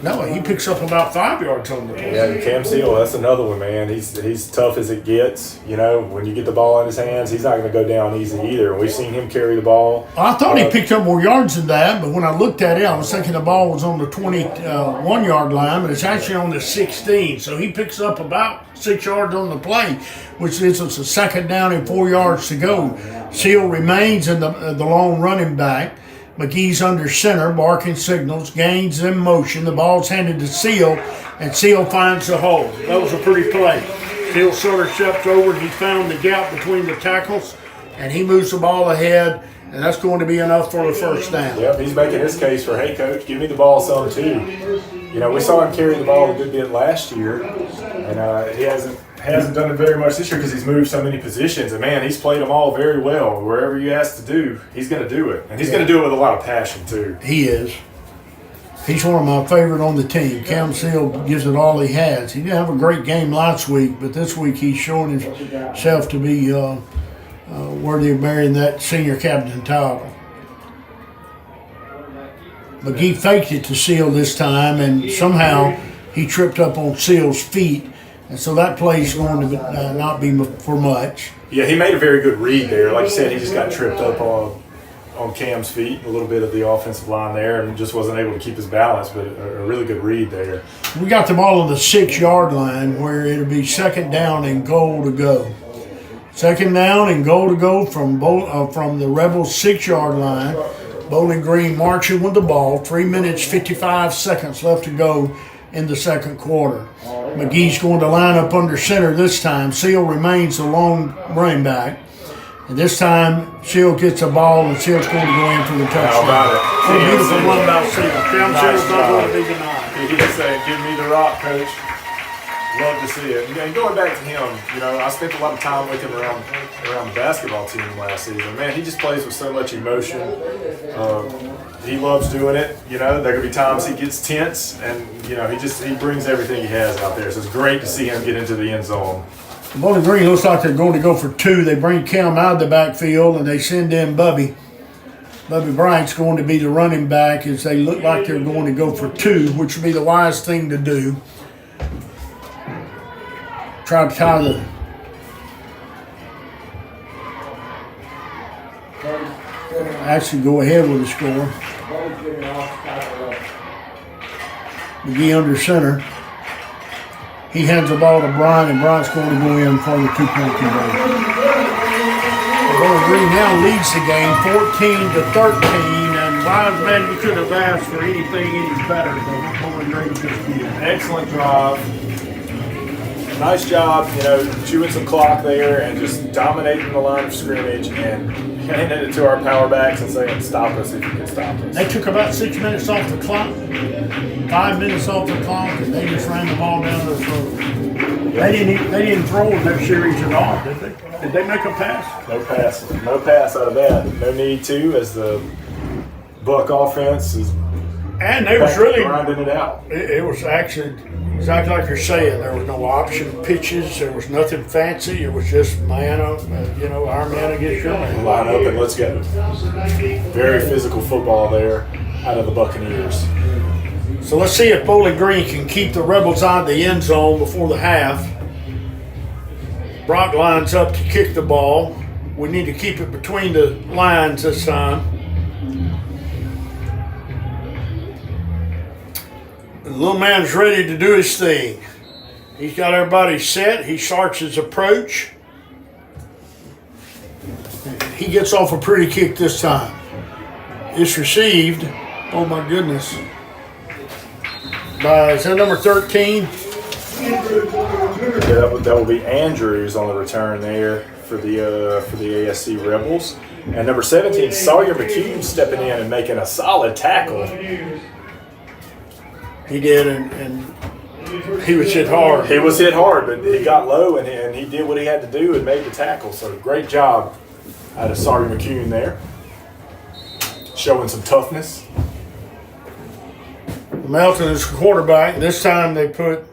S2: No, he picks up about 5 yards on the play.
S1: Yeah, Cam Seal, that's another one, man. He's tough as it gets. You know, when you get the ball in his hands, he's not going to go down easy either. We've seen him carry the ball.
S2: I thought he picked up more yards than that, but when I looked at it, I was thinking the ball was on the 21-yard line, but it's actually on the 16. So he picks up about 6 yards on the play, which gives us a second down and 4 yards to go. Seal remains in the long running back. McGee's under center, barking signals. Gaines in motion. The ball's handed to Seal, and Seal finds the hole. That was a pretty play. Seal sort of steps over. He found the gap between the tackles, and he moves the ball ahead, and that's going to be enough for the first down.
S1: Yep, he's making his case for, hey, coach, give me the ball some too. You know, we saw him carry the ball a good bit last year, and he hasn't done it very much this year because he's moved so many positions. And, man, he's played them all very well. Wherever you ask to do, he's going to do it. And he's going to do it with a lot of passion, too.
S2: He is. He's one of my favorite on the team. Cam Seal gives it all he has. He didn't have a great game last week, but this week he's shown himself to be worthy of bearing that senior captain title. McGee faked it to Seal this time, and somehow he tripped up on Seal's feet. And so that play's going to not be for much.
S1: Yeah, he made a very good read there. Like you said, he just got tripped up on Cam's feet, a little bit of the offensive line there, and just wasn't able to keep his balance, but a really good read there.
S2: We got the ball on the 6-yard line where it'll be second down and goal to go. Second down and goal to go from the Rebels' 6-yard line. Bowling Green marching with the ball. 3 minutes, 55 seconds left to go in the second quarter. McGee's going to line up under center this time. Seal remains the lone running back. And this time, Seal gets the ball, and Seal's going to go in for the touchdown.
S1: How about it?
S2: What a beautiful run by Seal. Cam Seal's not going to be denied.
S1: He just said, "Give me the rock, coach." Love to see it. And going back to him, I spent a lot of time with him around the basketball team last season. Man, he just plays with so much emotion. He loves doing it. There could be times he gets tense, and he brings everything he has out there. So it's great to see him get into the end zone.
S2: Bowling Green looks like they're going to go for 2. They bring Cam out of the backfield, and they send in Bubby. Bubby Bryant's going to be the running back as they look like they're going to go for 2, which would be the wise thing to do. Try to tie the actually go ahead with the score. McGee under center. He hands the ball to Bryant, and Bryant's going to go in for the 2-point conversion. Bowling Green now leads the game 14-13, and Wise man, you couldn't have asked for anything any better than Bowling Green just did.
S1: Excellent drive. Nice job, chewing some clock there and just dominating the line of scrimmage and handing it to our power backs and saying, "Stop us if you can stop us."
S2: They took about 6 minutes off the clock, 5 minutes off the clock, and they just ran the ball down their throat. They didn't throw in that series at all, did they? Did they make a pass?
S1: No pass out of that. No need to, as the Buck offense is
S2: And they was really
S1: grinding it out.
S2: It was actually exactly like you're saying. There was no option pitches. There was nothing fancy. It was just our man against your man.
S1: Line up and let's go. Very physical football there out of the Buccaneers.
S2: So let's see if Bowling Green can keep the Rebels out of the end zone before the half. Brock lines up to kick the ball. We need to keep it between the lines this time. The little man's ready to do his thing. He's got everybody set. He starts his approach. He gets off a pretty kick this time. It's received. Oh my goodness. Is that number 13?
S1: Yeah, that will be Andrews on the return there for the ASC Rebels. And number 17, Sawyer McHugh stepping in and making a solid tackle.
S2: He did, and he was hit hard.
S1: He was hit hard, but he got low and he did what he had to do and made the tackle. So great job out of Sawyer McHugh there. Showing some toughness.
S2: Melton is the quarterback. This time they put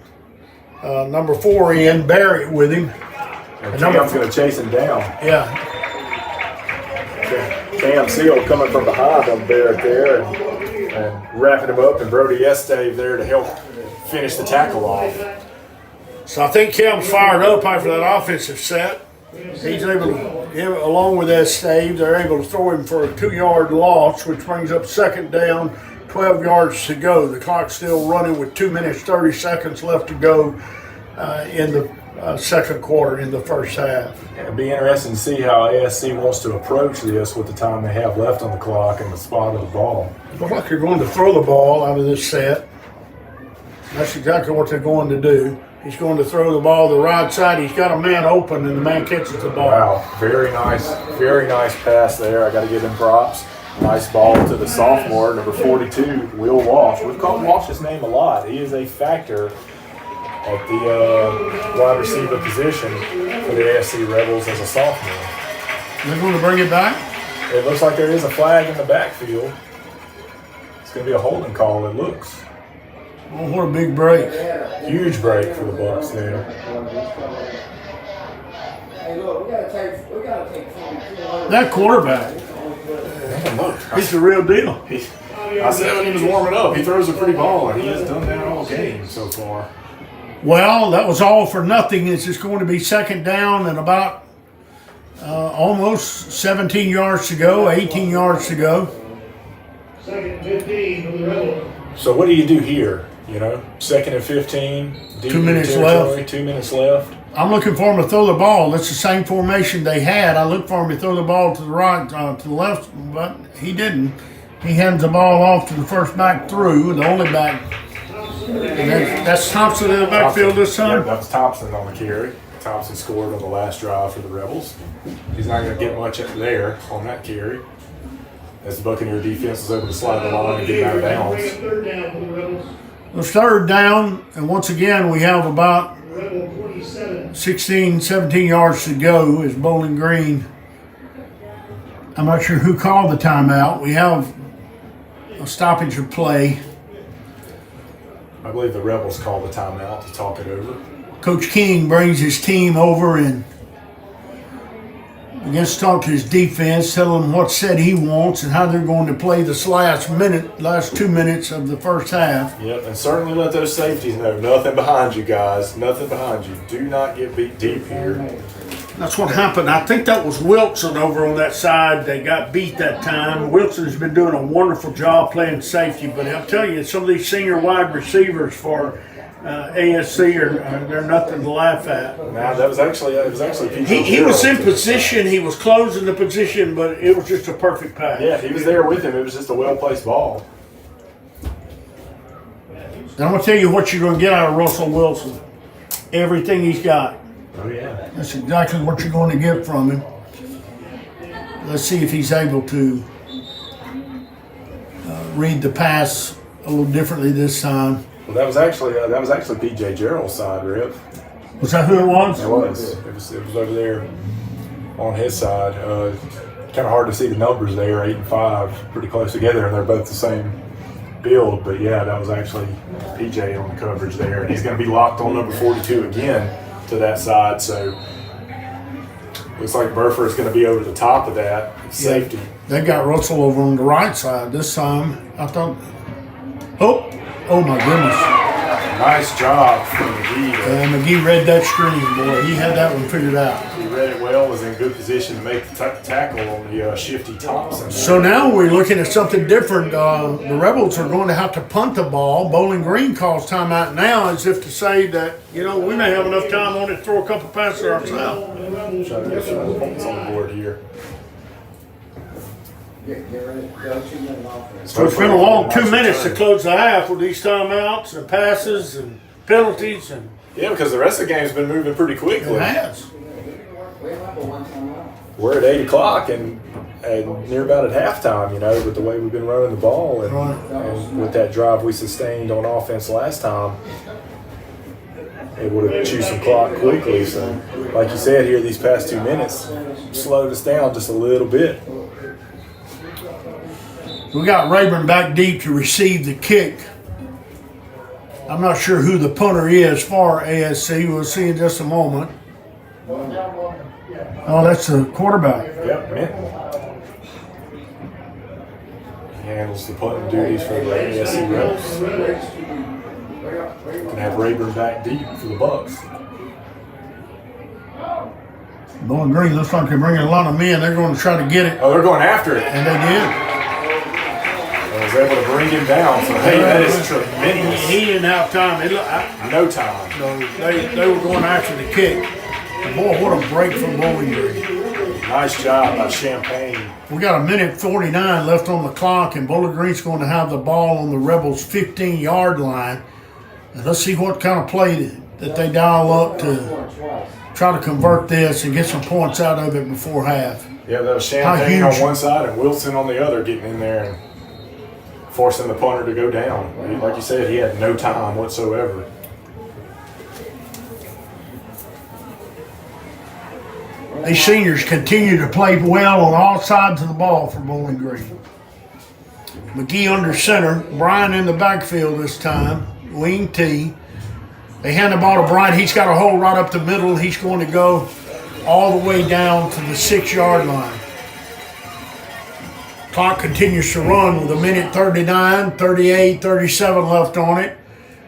S2: number 4 in, Barrett with him.
S1: And Cam's going to chase him down.
S2: Yeah.
S1: Cam Seal coming from behind on Barrett there and wrapping him up, and Brody Estave there to help finish the tackle off.
S2: So I think Cam's fired up after that offensive set. He's able to, along with Estave, they're able to throw him for a 2-yard loss, which brings up second down, 12 yards to go. The clock's still running with 2 minutes, 30 seconds left to go in the second quarter, in the first half.
S1: It'll be interesting to see how ASC wants to approach this with the time they have left on the clock and the spot of the ball.
S2: Looks like they're going to throw the ball out of this set. That's exactly what they're going to do. He's going to throw the ball to the right side. He's got a man open, and the man catches the ball.
S1: Wow, very nice pass there. I got to give him props. Nice ball to the sophomore, number 42, Will Walsh. We've called Walsh's name a lot. He is a factor at the wide receiver position for the ASC Rebels as a sophomore.
S2: They're going to bring it back?
S1: It looks like there is a flag in the backfield. It's going to be a holding call, it looks.
S2: Oh, what a big break.
S1: Huge break for the Bucks there.
S2: That quarterback, he's the real deal.
S1: I said when he was warming up, he throws a pretty ball, and he has done that all game so far.
S2: Well, that was all for nothing. It's just going to be second down and about almost 17 yards to go, 18 yards to go.
S3: Second and 15 for the Rebels.
S1: So what do you do here? Second and 15, deep
S2: 2 minutes
S1: territory,
S2: left.
S1: 2 minutes left.
S2: I'm looking for him to throw the ball. That's the same formation they had. I looked for him to throw the ball to the right, to the left, but he didn't. He hands the ball off to the first back through, the only back And that's Thompson in the backfield this
S1: Yep,
S2: time?
S1: that was Thompson on the carry. Thompson scored on the last drive for the Rebels. He's not going to get much there on that carry, as the Buccaneer defense is able to slide the line and get out of bounds.
S3: Third down for the Rebels.
S2: It's third down, and once again, we have about
S3: Rebel 27.
S2: 16, 17 yards to go as Bowling Green. I'm not sure who called the timeout. We have a stoppage of play.
S1: I believe the Rebels called the timeout to talk it over.
S2: Coach King brings his team over and begins to talk to his defense, tell them what set he wants and how they're going to play this last 2 minutes of the first half.
S1: Yep, and certainly let those safeties know nothing behind you, guys. Nothing behind you. Do not get beat deep here.
S2: That's what happened. I think that was Wilson over on that side. They got beat that time. Wilson's been doing a wonderful job playing safety, but I'll tell you, some of these senior wide receivers for ASC they're nothing to laugh at.
S1: Now that was actually PJ.
S2: He was in
S1: Gerald.
S2: position. He was closing the position, but it was just a perfect pass.
S1: Yeah, he was there with him. It was just a well-placed ball.
S2: And I'm gonna tell you what you're gonna get out of Russell Wilson. Everything he's got.
S1: Oh yeah.
S2: That's exactly what you're going to get from him. Let's see if he's able to read the pass a little differently this time.
S1: Well, that was actually PJ Gerald's side, Rip.
S2: Was that who it was?
S1: It was. It was over there on his side. Kind of hard to see the numbers there, 8 and 5, pretty close together, and they're both the same build. But yeah, that was actually PJ on the coverage there, and he's going to be locked on number 42 again to that side. So looks like Burfer is going to be over the top of that safety.
S2: They got Russell over on the right side this time. I thought, oh my goodness.
S1: Nice job from McGee.
S2: And McGee read that screen, boy. He had that one figured out.
S1: He read it well, was in good position to make the tackle on the shifty Thompson.
S2: So now we're looking at something different. The Rebels are going to have to punt the ball. Bowling Green calls timeout now as if to say that, we may have enough time on it to throw a couple passes ourselves.
S1: Trying to get some points on the board here.
S2: So it's been a long 2 minutes to close the half with these timeouts and passes and penalties. And
S1: Yeah, because the rest of the game's been moving pretty quickly.
S2: it has.
S1: We're at 8 o'clock and near about at halftime, with the way we've been running the ball and with that drive we sustained on offense last time, able to chew some clock quickly. So, like you said here, these past 2 minutes slowed us down just a little bit.
S2: We got Rayburn back deep to receive the kick. I'm not sure who the punter is for ASC. We'll see in just a moment. Oh, that's the quarterback.
S1: Yep, man. He handles the punting duties for the ASC Rebels. Gonna have Rayburn back deep for the Bucks.
S2: Bowling Green looks like they're bringing a lot of men. They're going to try to get it,
S1: Oh, they're going after it.
S2: and they did.
S1: I was able to bring him down. So, hey, that is tremendous.
S2: He didn't have time.
S1: No time.
S2: They were going after the kick. And boy, what a break from Bowling Green.
S1: Nice job by Champagne.
S2: We got 1:49 left on the clock, and Bowling Green's going to have the ball on the Rebels' 15-yard line. And let's see what kind of play that they dial up to try to convert this and get some points out of it before half.
S1: Yeah, that was Champagne on one side and Wilson on the other, getting in there and forcing the punter to go down. Like you said, he had no time whatsoever.
S2: These seniors continue to play well on all sides of the ball for Bowling Green. McGee under center, Brian in the backfield this time, wing T. They hand the ball to Brian. He's got a hole right up the middle. He's going to go all the way down to the 6-yard line. Clock continues to run with 1:39, 38, 37 left on it.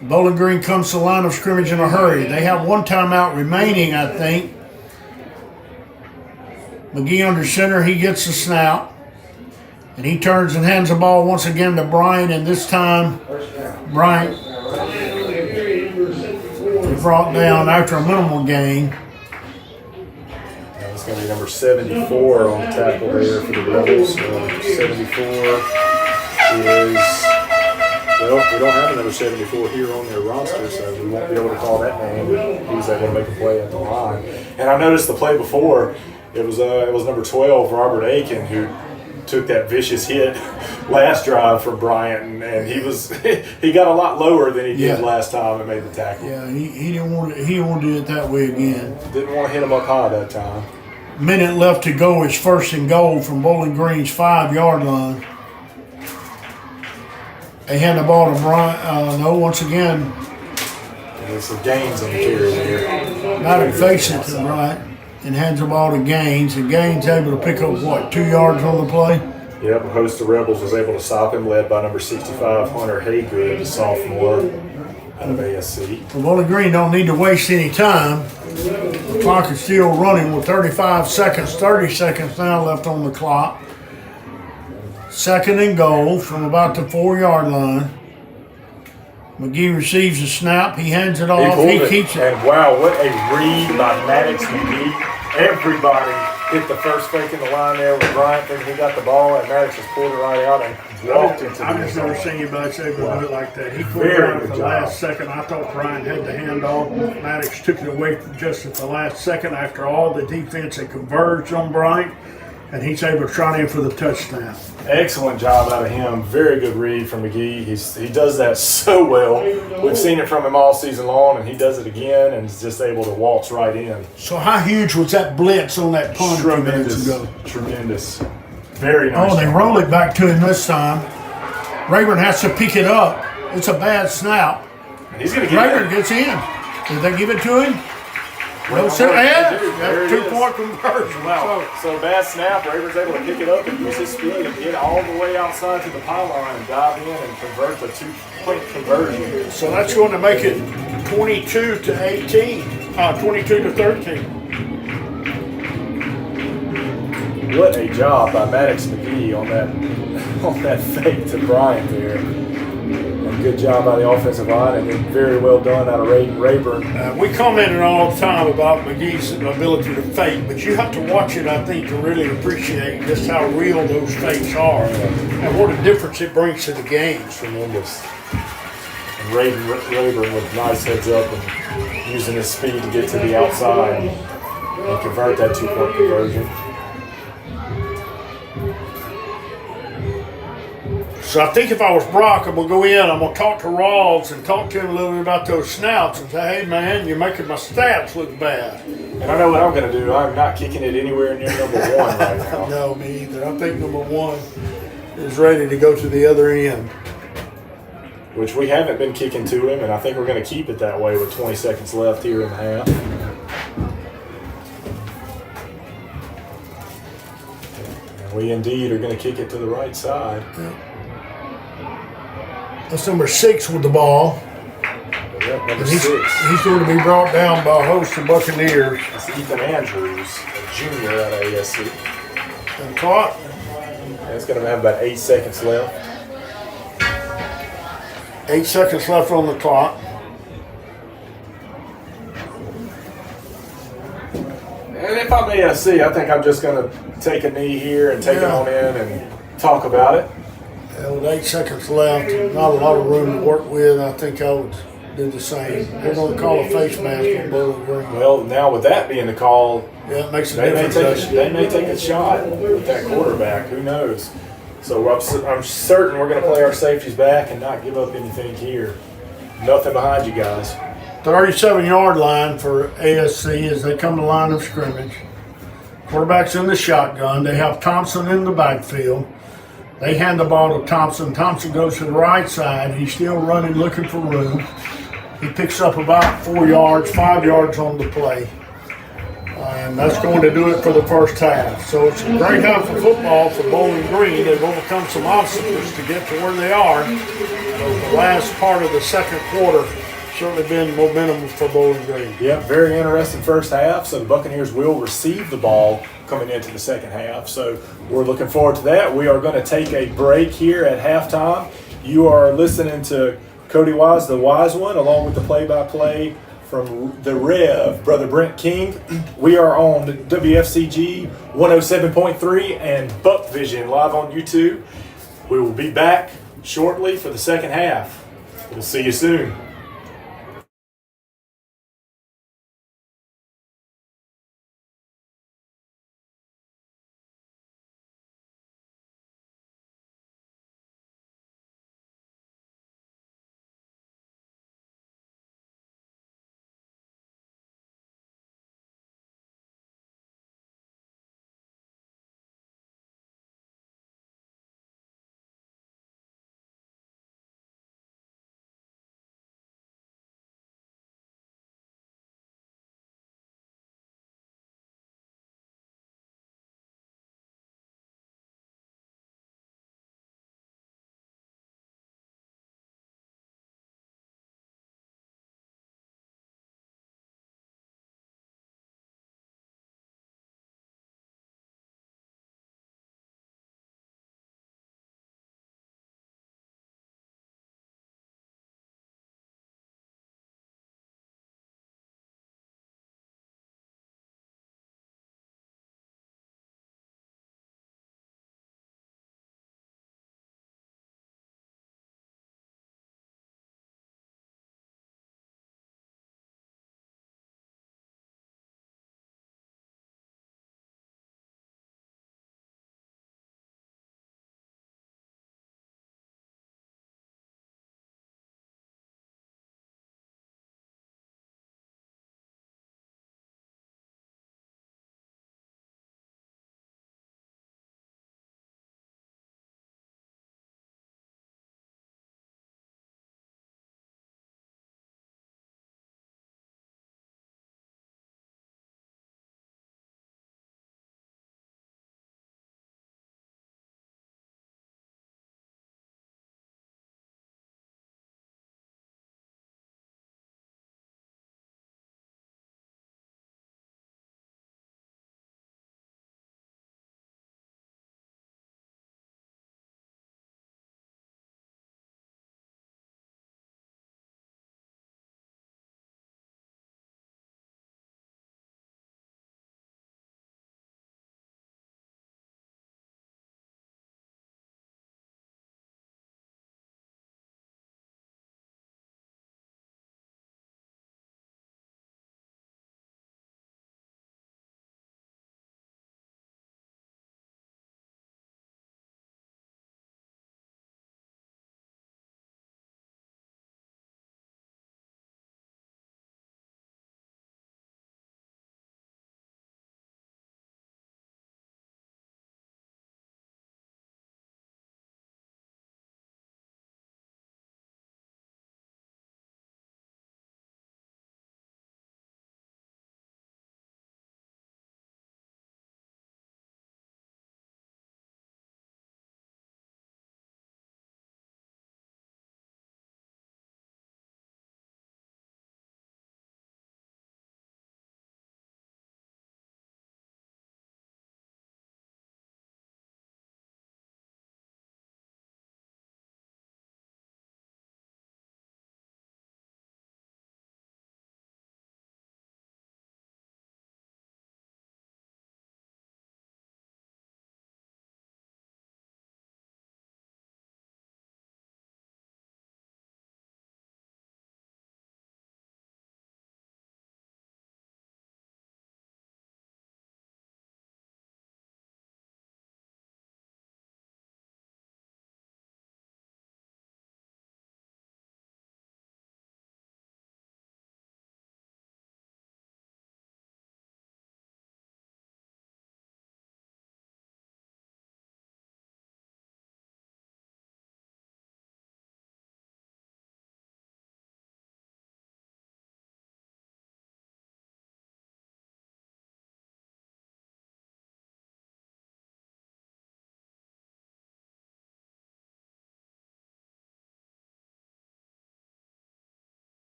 S2: Bowling Green comes to the line of scrimmage in a hurry. They have one timeout remaining, I think. McGee under center, he gets the snap. And he turns and hands the ball once again to Bryant, and this time Bryant is brought down after a minimal gain.
S1: It's going to be number 74 on the tackle there for the Rebels. 74 is Well, we don't have a number 74 here on their roster, so we won't be able to call that name. He was able to make a play at the line. And I noticed the play before, it was number 12, Robert Aiken, who took that vicious hit last drive from Bryant, and he got a lot lower than he did last time and made the tackle.
S2: Yeah, he didn't want to do it that way again.
S1: Didn't want to hit him up high that time.
S2: Minute left to go. It's 1st and goal from Bowling Green's 5-yard line. They hand the ball to Bryant. Once again.
S1: There's some gains on the carry there.
S2: Maddox fakes it to Bryant and hands the ball to Gaines. And Gaines able to pick up, 2 yards on the play?
S1: Yep, a host of Rebels was able to stop him, led by number 65, Hunter Haygood, a sophomore out of ASC.
S2: Well, Bowling Green don't need to waste any time. The clock is still running with 35 seconds, 30 seconds now left on the clock. 2nd and goal from about the 4-yard line. McGee receives the snap. He hands it off. He keeps it.
S1: And wow, what a read by Maddox McGee. Everybody hit the first fake in the line there with Bryant, thinking he got the ball, and Maddox just pulled it right out and walked into the
S2: I've just never seen anybody able to do it like that. He pulled it out at the last second. I thought Bryant had the handoff. Maddox took it away just at the last second after all the defense had converged on Bryant, and he's able to trot in for the touchdown.
S1: Excellent job out of him. Very good read from McGee. He does that so well. We've seen it from him all season long, and he does it again and is just able to waltz right in.
S2: So how huge was that blitz on that punt a few minutes ago?
S1: Tremendous. Very nice.
S2: Oh, they roll it back to him this time. Rayburn has to pick it up. It's a bad snap.
S1: He's going to get
S2: Rayburn gets in. Did they give it to him? No, sir. That's 2-point conversion.
S1: Wow. So bad snap. Rayburn's able to pick it up and use his speed and get all the way outside to the pylon and dive in and convert the 2-point conversion.
S2: So that's going to make it 22 to 18. 22 to 13.
S1: What a job by Maddox McGee on that fake to Bryant there. And good job by the offensive line, and then very well done out of Rayburn.
S2: We commented all the time about McGee's ability to fake, but you have to watch it, I think, to really appreciate just how real those fakes are and what a difference it brings to the game.
S1: Tremendous. And Rayburn with nice heads up and using his speed to get to the outside and convert that 2-point conversion.
S2: So I think if I was Brock, I'm going to go in, I'm going to talk to Rawls and talk to him a little bit about those snouts and say, hey man, you're making my stats look bad.
S1: And I know what I'm going to do. I'm not kicking it anywhere near number 1 right now.
S2: No, me either. I think number 1 is ready to go to the other end.
S1: Which we haven't been kicking to him, and I think we're going to keep it that way with 20 seconds left here in the half. And we indeed are going to kick it to the right side.
S2: Yeah. That's number 6 with the ball.
S1: Yep, number
S2: He's
S1: 6.
S2: going to be brought down by a host of Buccaneers.
S1: It's Ethan Andrews, a junior out of ASC.
S2: And caught.
S1: And it's going to have about 8 seconds left.
S2: 8 seconds left on the clock.
S1: And if I'm ASC, I think I'm just going to take a knee here and take it on in and talk about it.
S2: With 8 seconds left, not a lot of room to work with. I think I would do the same. They're going to call a face mask on Bowling Green.
S1: Well, now with that being the call,
S2: Yeah, it makes a
S1: they
S2: difference.
S1: may take a shot with that quarterback. Who knows? So I'm certain we're going to play our safeties back and not give up anything here. Nothing behind you guys.
S2: 37-yard line for ASC as they come to line of scrimmage. Quarterback's in the shotgun. They have Thompson in the backfield. They hand the ball to Thompson. Thompson goes to the right side. He's still running, looking for room. He picks up about 4 yards, 5 yards on the play. And that's going to do it for the first half. So it's a great half of football for Bowling Green. They've overcome some obstacles to get to where they are. So the last part of the second quarter certainly been momentum for Bowling Green.
S1: Yep, very interesting first half. So the Buccaneers will receive the ball coming into the second half. So we're looking forward to that. We are going to take a break here at halftime. You are listening to Cody Wise, the Wise One, along with the play-by-play from the Rev, Brother Brent King. We are on WFCG 107.3 and Buck Vision live on YouTube. We will be back shortly for the second half. We'll see you soon.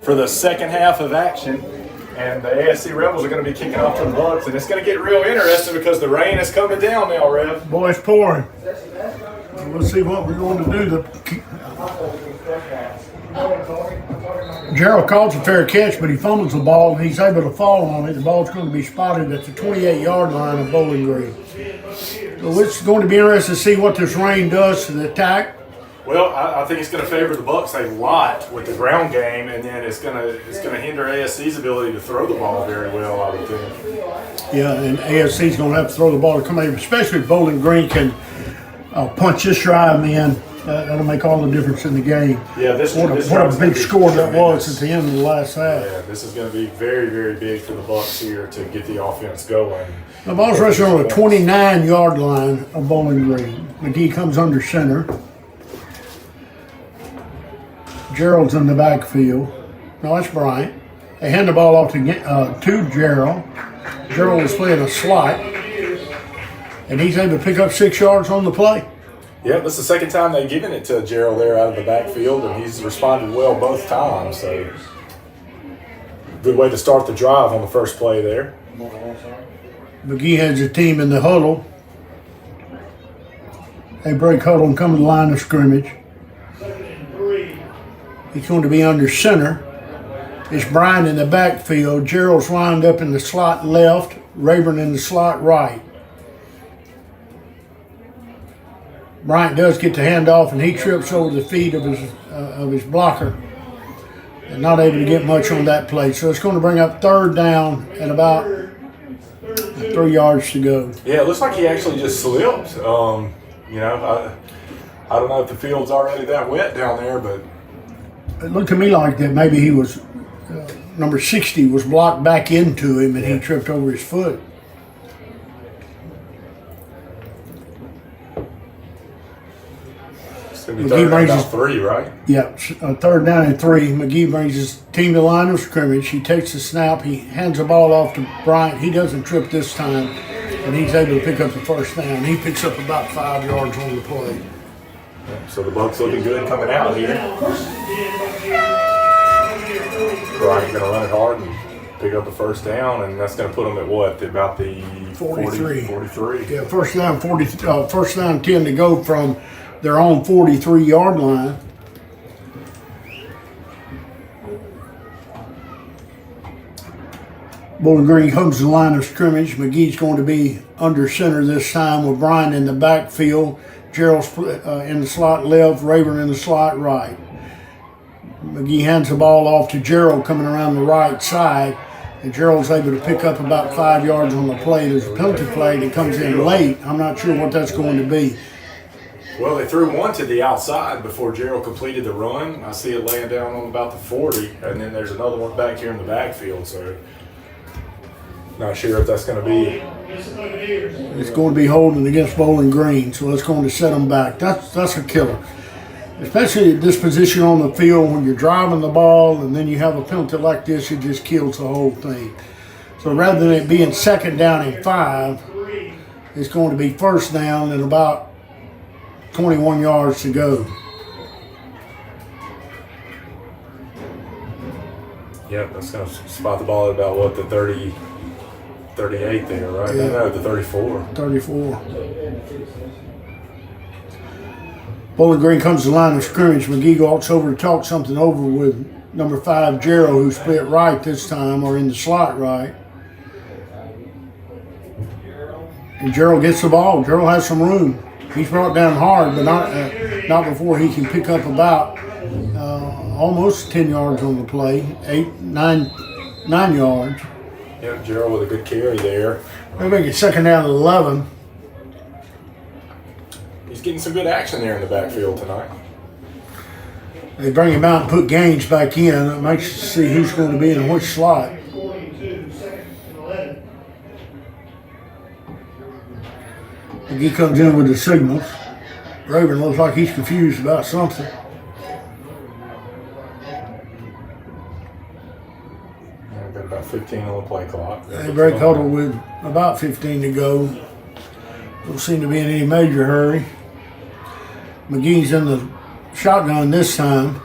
S1: for the second half of action. And the ASC Rebels are going to be kicking off to the Bucks, and it's going to get real interesting because the rain is coming down now, Rev.
S2: Boy, it's pouring. Let's see what we're going to do. Gerald calls a fair catch, but he fumbles the ball, and he's able to fall on it. The ball's going to be spotted at the 28-yard line of Bowling Green. So it's going to be interesting to see what this rain does to the attack.
S1: Well, I think it's going to favor the Bucks a lot with the ground game, and then it's going to hinder ASC's ability to throw the ball very well, I would think.
S2: Yeah, and ASC's going to have to throw the ball to come in, especially if Bowling Green can punch this drive in. That'll make all the difference in the game.
S1: Yeah,
S2: what a big score that was at the end of the last half.
S1: Yeah, this is going to be very, very big for the Bucks here to get the offense going.
S2: The ball's resting on the 29-yard line of Bowling Green. McGee comes under center. Gerald's in the backfield. No, that's Bryant. They hand the ball off to Gerald. Gerald is playing a slot, and he's able to pick up 6 yards on the play.
S1: Yep, this is the second time they've given it to Gerald there out of the backfield, and he's responded well both times. So, good way to start the drive on the first play there.
S2: McGee has the team in the huddle. They break huddle and come to the line of scrimmage. He's going to be under center. It's Brian in the backfield. Gerald's lined up in the slot left. Rayburn in the slot right. Bryant does get the handoff, and he trips over the feet of his blocker. And not able to get much on that play. So it's going to bring up third down at about 3 yards to go.
S1: Yeah, it looks like he actually just slipped. I don't know if the field's already that wet down there, but
S2: it looked to me like that maybe he was, number 60 was blocked back into him, and he tripped over his foot.
S1: it's going to be third down about 3, right?
S2: Yeah, third down and 3. McGee brings his team to the line of scrimmage. He takes the snap. He hands the ball off to Bryant. He doesn't trip this time, and he's able to pick up the first down. He picks up about 5 yards on the play.
S1: So the Bucks looking good coming out here. Bryant going to run it hard and pick up the first down, and that's going to put them at what? About the
S2: 43.
S1: 43.
S2: Yeah, first down 10 to go from their own 43-yard line. Bowling Green comes to the line of scrimmage. McGee's going to be under center this time with Brian in the backfield. Gerald's in the slot left, Rayburn in the slot right. McGee hands the ball off to Gerald coming around the right side, and Gerald's able to pick up about 5 yards on the play. There's a penalty flag that comes in late. I'm not sure what that's going to be.
S1: Well, they threw one to the outside before Gerald completed the run. I see it laying down on about the 40, and then there's another one back here in the backfield, so not sure if that's going to be.
S2: It's going to be holding against Bowling Green, so it's going to set them back. That's a killer. Especially at this position on the field when you're driving the ball and then you have a penalty like this, it just kills the whole thing. So rather than it being second down and 5, it's going to be first down and about 21 yards to go.
S1: Yep, that's going to spot the ball at about what, the 38 there, right?
S2: Yeah.
S1: No, the 34.
S2: 34. Bowling Green comes to the line of scrimmage. McGee walks over to talk something over with number 5, Gerald, who split right this time, or in the slot right. And Gerald gets the ball. Gerald has some room. He's brought down hard, but not before he can pick up about almost 10 yards on the play, 9 yards.
S1: Yeah, Gerald with a good carry there.
S2: They make it second down and 11.
S1: He's getting some good action there in the backfield tonight.
S2: They bring him out and put Gaines back in. It makes you see who's going to be in which slot. McGee comes in with the signals. Rayburn looks like he's confused about something.
S1: Got about 15 on the play clock.
S2: They break huddle with about 15 to go. Don't seem to be in any major hurry. McGee's in the shotgun this time.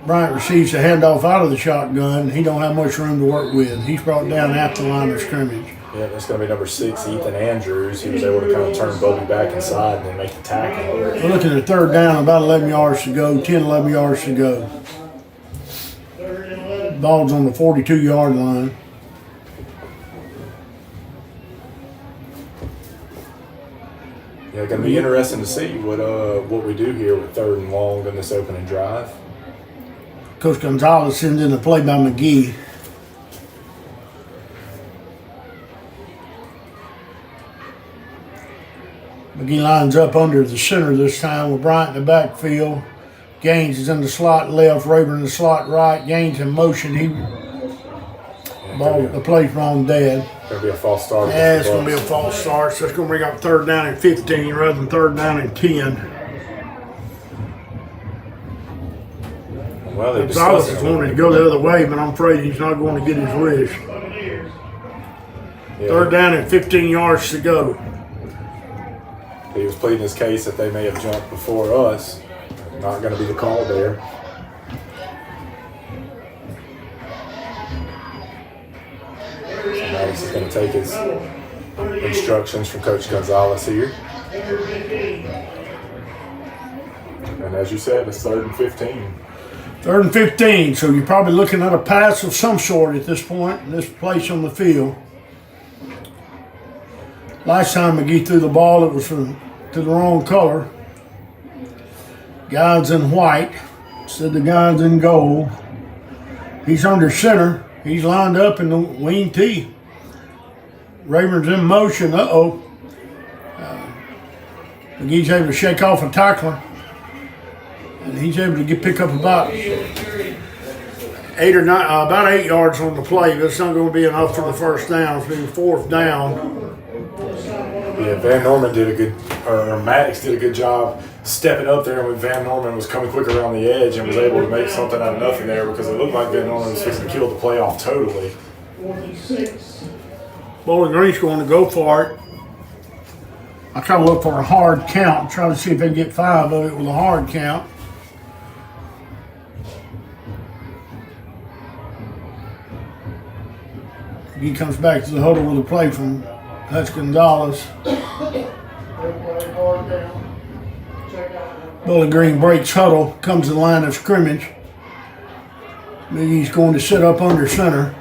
S2: Bryant receives a handoff out of the shotgun. He don't have much room to work with. He's brought down at the line of scrimmage.
S1: Yeah, that's going to be number 6, Ethan Andrews. He was able to kind of turn Bobby back inside and then make the tackle.
S2: We're looking at 3rd down, about 11 yards to go, 10, 11 yards to go. Ball's on the 42-yard line.
S1: Yeah, going to be interesting to see what we do here with 3rd and long in this opening drive.
S2: Coach Gonzalez sends in a play by McGee. McGee lines up under the center this time with Bryant in the backfield. Gaines is in the slot left, Rayburn in the slot right. Gaines in motion. The play's wrong dead.
S1: Going to be a false start.
S2: Yeah, it's going to be a false start. So it's going to bring up 3rd down and 15 rather than 3rd down and 10.
S1: Well, they
S2: Gonzalez is wanting to go the other way, but I'm afraid he's not going to get his wish.
S1: Yeah.
S2: 3rd down and 15 yards to go.
S1: He was pleading his case that they may have jumped before us. Not going to be the call there. So Maddox is going to take his instructions from Coach Gonzalez here. And as you said, it's 3rd and 15.
S2: 3rd and 15, so you're probably looking at a pass of some sort at this point, in this place on the field. Last time McGee threw the ball, it was to the wrong color. Guide's in white, instead the guide's in gold. He's under center. He's lined up in the wing tee. Rayburn's in motion. McGee's able to shake off a tackler. And he's able to pick up about 8 or 9, about 8 yards on the play. But it's not going to be enough for the first down. It's been 4th down.
S1: Yeah, Van Norman Maddox did a good job stepping up there when Van Norman was coming quick around the edge and was able to make something out of nothing there because it looked like Van Norman was fixing to kill the play off totally.
S3: 46.
S2: Bowling Green's going to go for it. I try to look for a hard count, try to see if they can get 5 of it with a hard count. He comes back to the huddle with a play from Hutch Gonzalez. Bowling Green breaks huddle, comes to the line of scrimmage. McGee's going to sit up under center.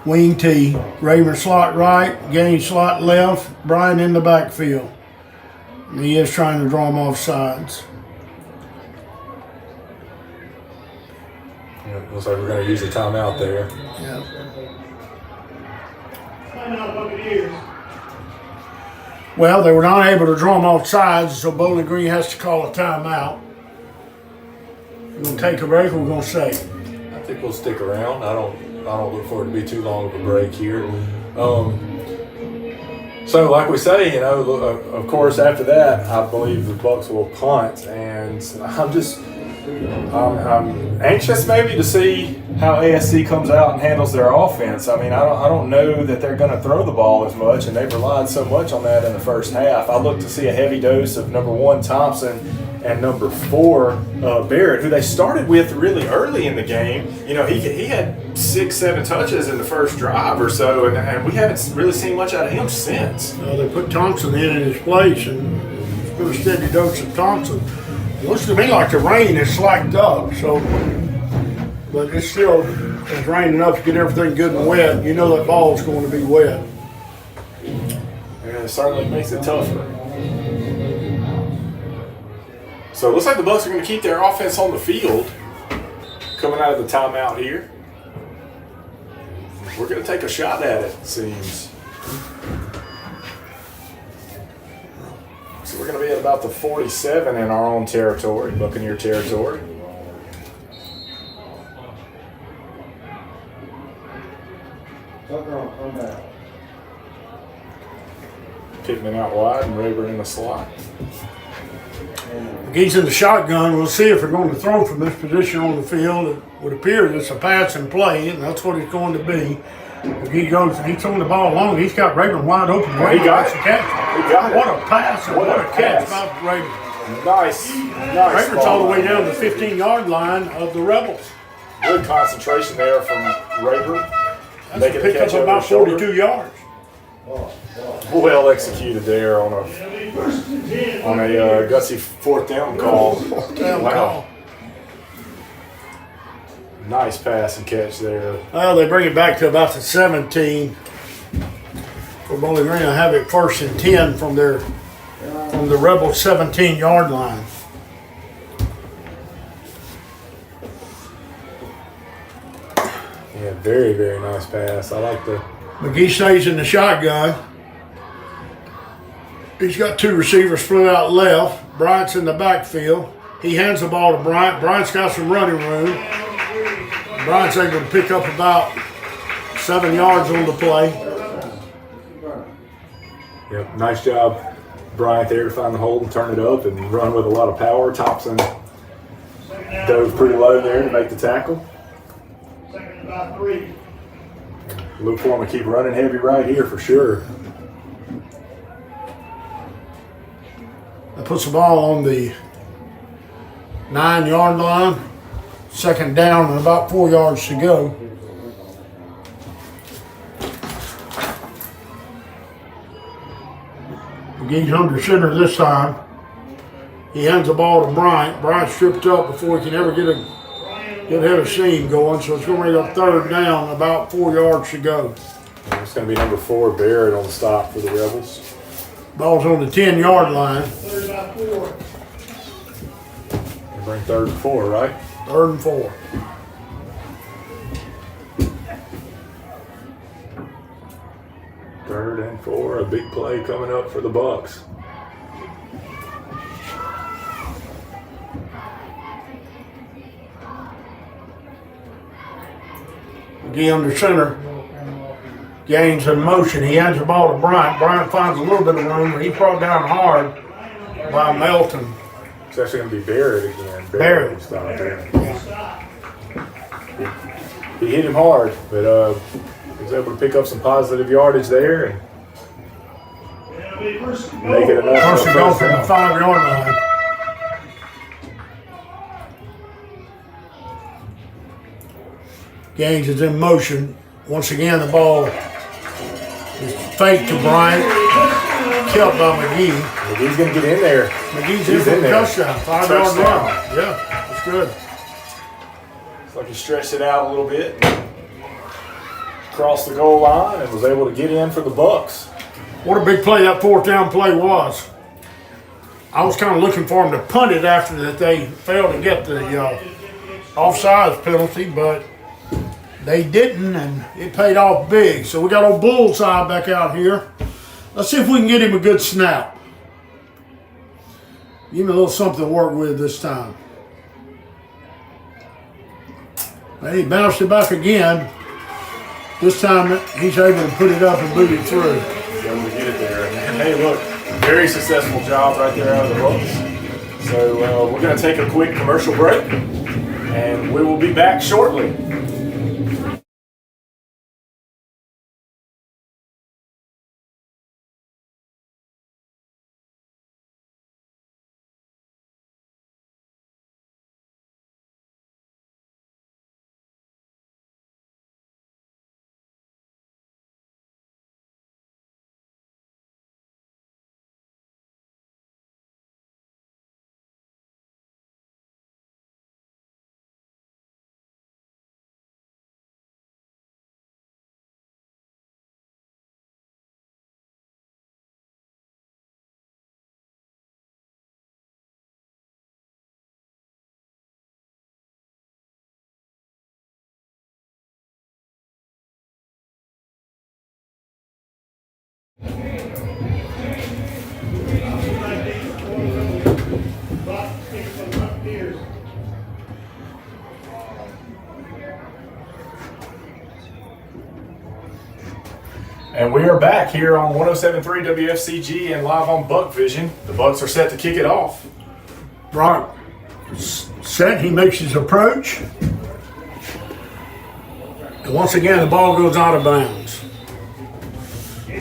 S2: Wing T, Rayburn slot right, Gaines slot left, Brian in the backfield. And he is trying to draw him off sides.
S1: Yeah, looks like we're going to use a timeout there.
S2: Yeah.
S3: Timeout Buccaneers.
S2: Well, they were not able to draw him off sides, so Bowling Green has to call a timeout. We're going to take a break, we're going to stay.
S1: I think we'll stick around. I don't look for it to be too long of a break here. So, like we say, of course, after that, I believe the Bucs will punt, and I'm anxious maybe to see how ASC comes out and handles their offense. I mean, I don't know that they're going to throw the ball as much, and they've relied so much on that in the first half. I look to see a heavy dose of number 1 Thompson and number 4 Barrett, who they started with really early in the game. He had 6-7 touches in the first drive or so, and we haven't really seen much out of him since.
S2: They put Thompson in his place, and it's been a steady dose of Thompson. It looks to me like the rain has slacked up, but it's still it's raining enough to get everything good and wet. You know that ball's going to be wet.
S1: And it certainly makes it tougher. So it looks like the Bucs are going to keep their offense on the field coming out of the timeout here. We're going to take a shot at it seems. So we're going to be at about the 47 in our own territory, Buccaneer territory. Pittman out wide and Rayburn in the slot.
S2: McGee's in the shotgun. We'll see if they're going to throw from this position on the field. It would appear that it's a pass and play, and that's what it's going to be. McGee goes and he's throwing the ball long. He's got Rayburn wide open.
S1: He got it.
S2: The catch.
S1: He got it.
S2: What a pass and what a catch by Rayburn.
S1: Nice
S2: Raiders
S1: ball
S2: all the way
S1: line
S2: down
S1: there.
S2: the 15-yard line of the Rebels.
S1: Good concentration there from Raver.
S2: That's
S1: Making
S2: a
S1: the
S2: pickup
S1: catch
S2: of
S1: over
S2: about
S1: his shoulder.
S2: 42 yards.
S1: Well executed there on a gutsy fourth down call. Wow. Nice pass and catch there.
S2: Well, they bring it back to about the 17. We're only going to have it 1st and 10 from the Rebels 17-yard line.
S1: Yeah, very, very nice pass. I like the.
S2: McGee stays in the shotgun. He's got 2 receivers split out left. Bryant's in the backfield. He hands the ball to Bryant. Bryant's got some running room. Bryant's able to pick up about 7 yards on the play.
S1: Yep, nice job, Bryant there to find the hole and turn it up and run with a lot of power. Thompson dove pretty low there to make the tackle.
S3: Second and about 3.
S1: Look for him to keep running heavy right here for sure.
S2: That puts the ball on the 9-yard line. 2nd down and about 4 yards to go. McGee's under center this time. He hands the ball to Bryant. Bryant stripped up before he can ever get ahead of steam going, so it's going to be a 3rd down, about 4 yards to go.
S1: It's going to be number 4, Barrett, on the stop for the Rebels.
S2: Ball's on the 10-yard line.
S3: Third about 4.
S1: They bring 3rd and 4, right?
S2: 3rd and 4.
S1: Third and 4, a big play coming up for the Bucks.
S2: McGee under center. Gains in motion. He hands the ball to Bryant. Bryant finds a little bit of room, but he's brought down hard by Melton.
S1: It's actually going to be Barrett again.
S2: Barrett.
S1: will stop there. He hit him hard, but he was able to pick up some positive yardage there and make it enough.
S2: First and goal from the 5-yard line. Gaines is in motion. Once again, the ball is faked to Bryant, kept by McGee.
S1: McGee's going to get in there.
S2: McGee's
S1: He's
S2: in for
S1: in
S2: the
S1: there.
S2: touchdown, 5-yard run. Yeah, that's good.
S1: It's like he stretched it out a little bit, crossed the goal line, and was able to get in for the Bucks.
S2: What a big play that 4th down play was. I was kind of looking for him to punt it after that they failed to get the offsides penalty, but they didn't, and it paid off big. So we got old Bullseye back out here. Let's see if we can get him a good snap. Give him a little something to work with this time. He bounced it back again. This time he's able to put it up and boot it through.
S1: Able to get it there. And hey, look, very successful job right there out of the Bucks. So we're going to take a quick commercial break, and we will be back shortly. And we are back here on 107.3 WFCG and live on Buck Vision. The Bucks are set to kick it off.
S2: Brock set, he makes his approach. And once again, the ball goes out of bounds.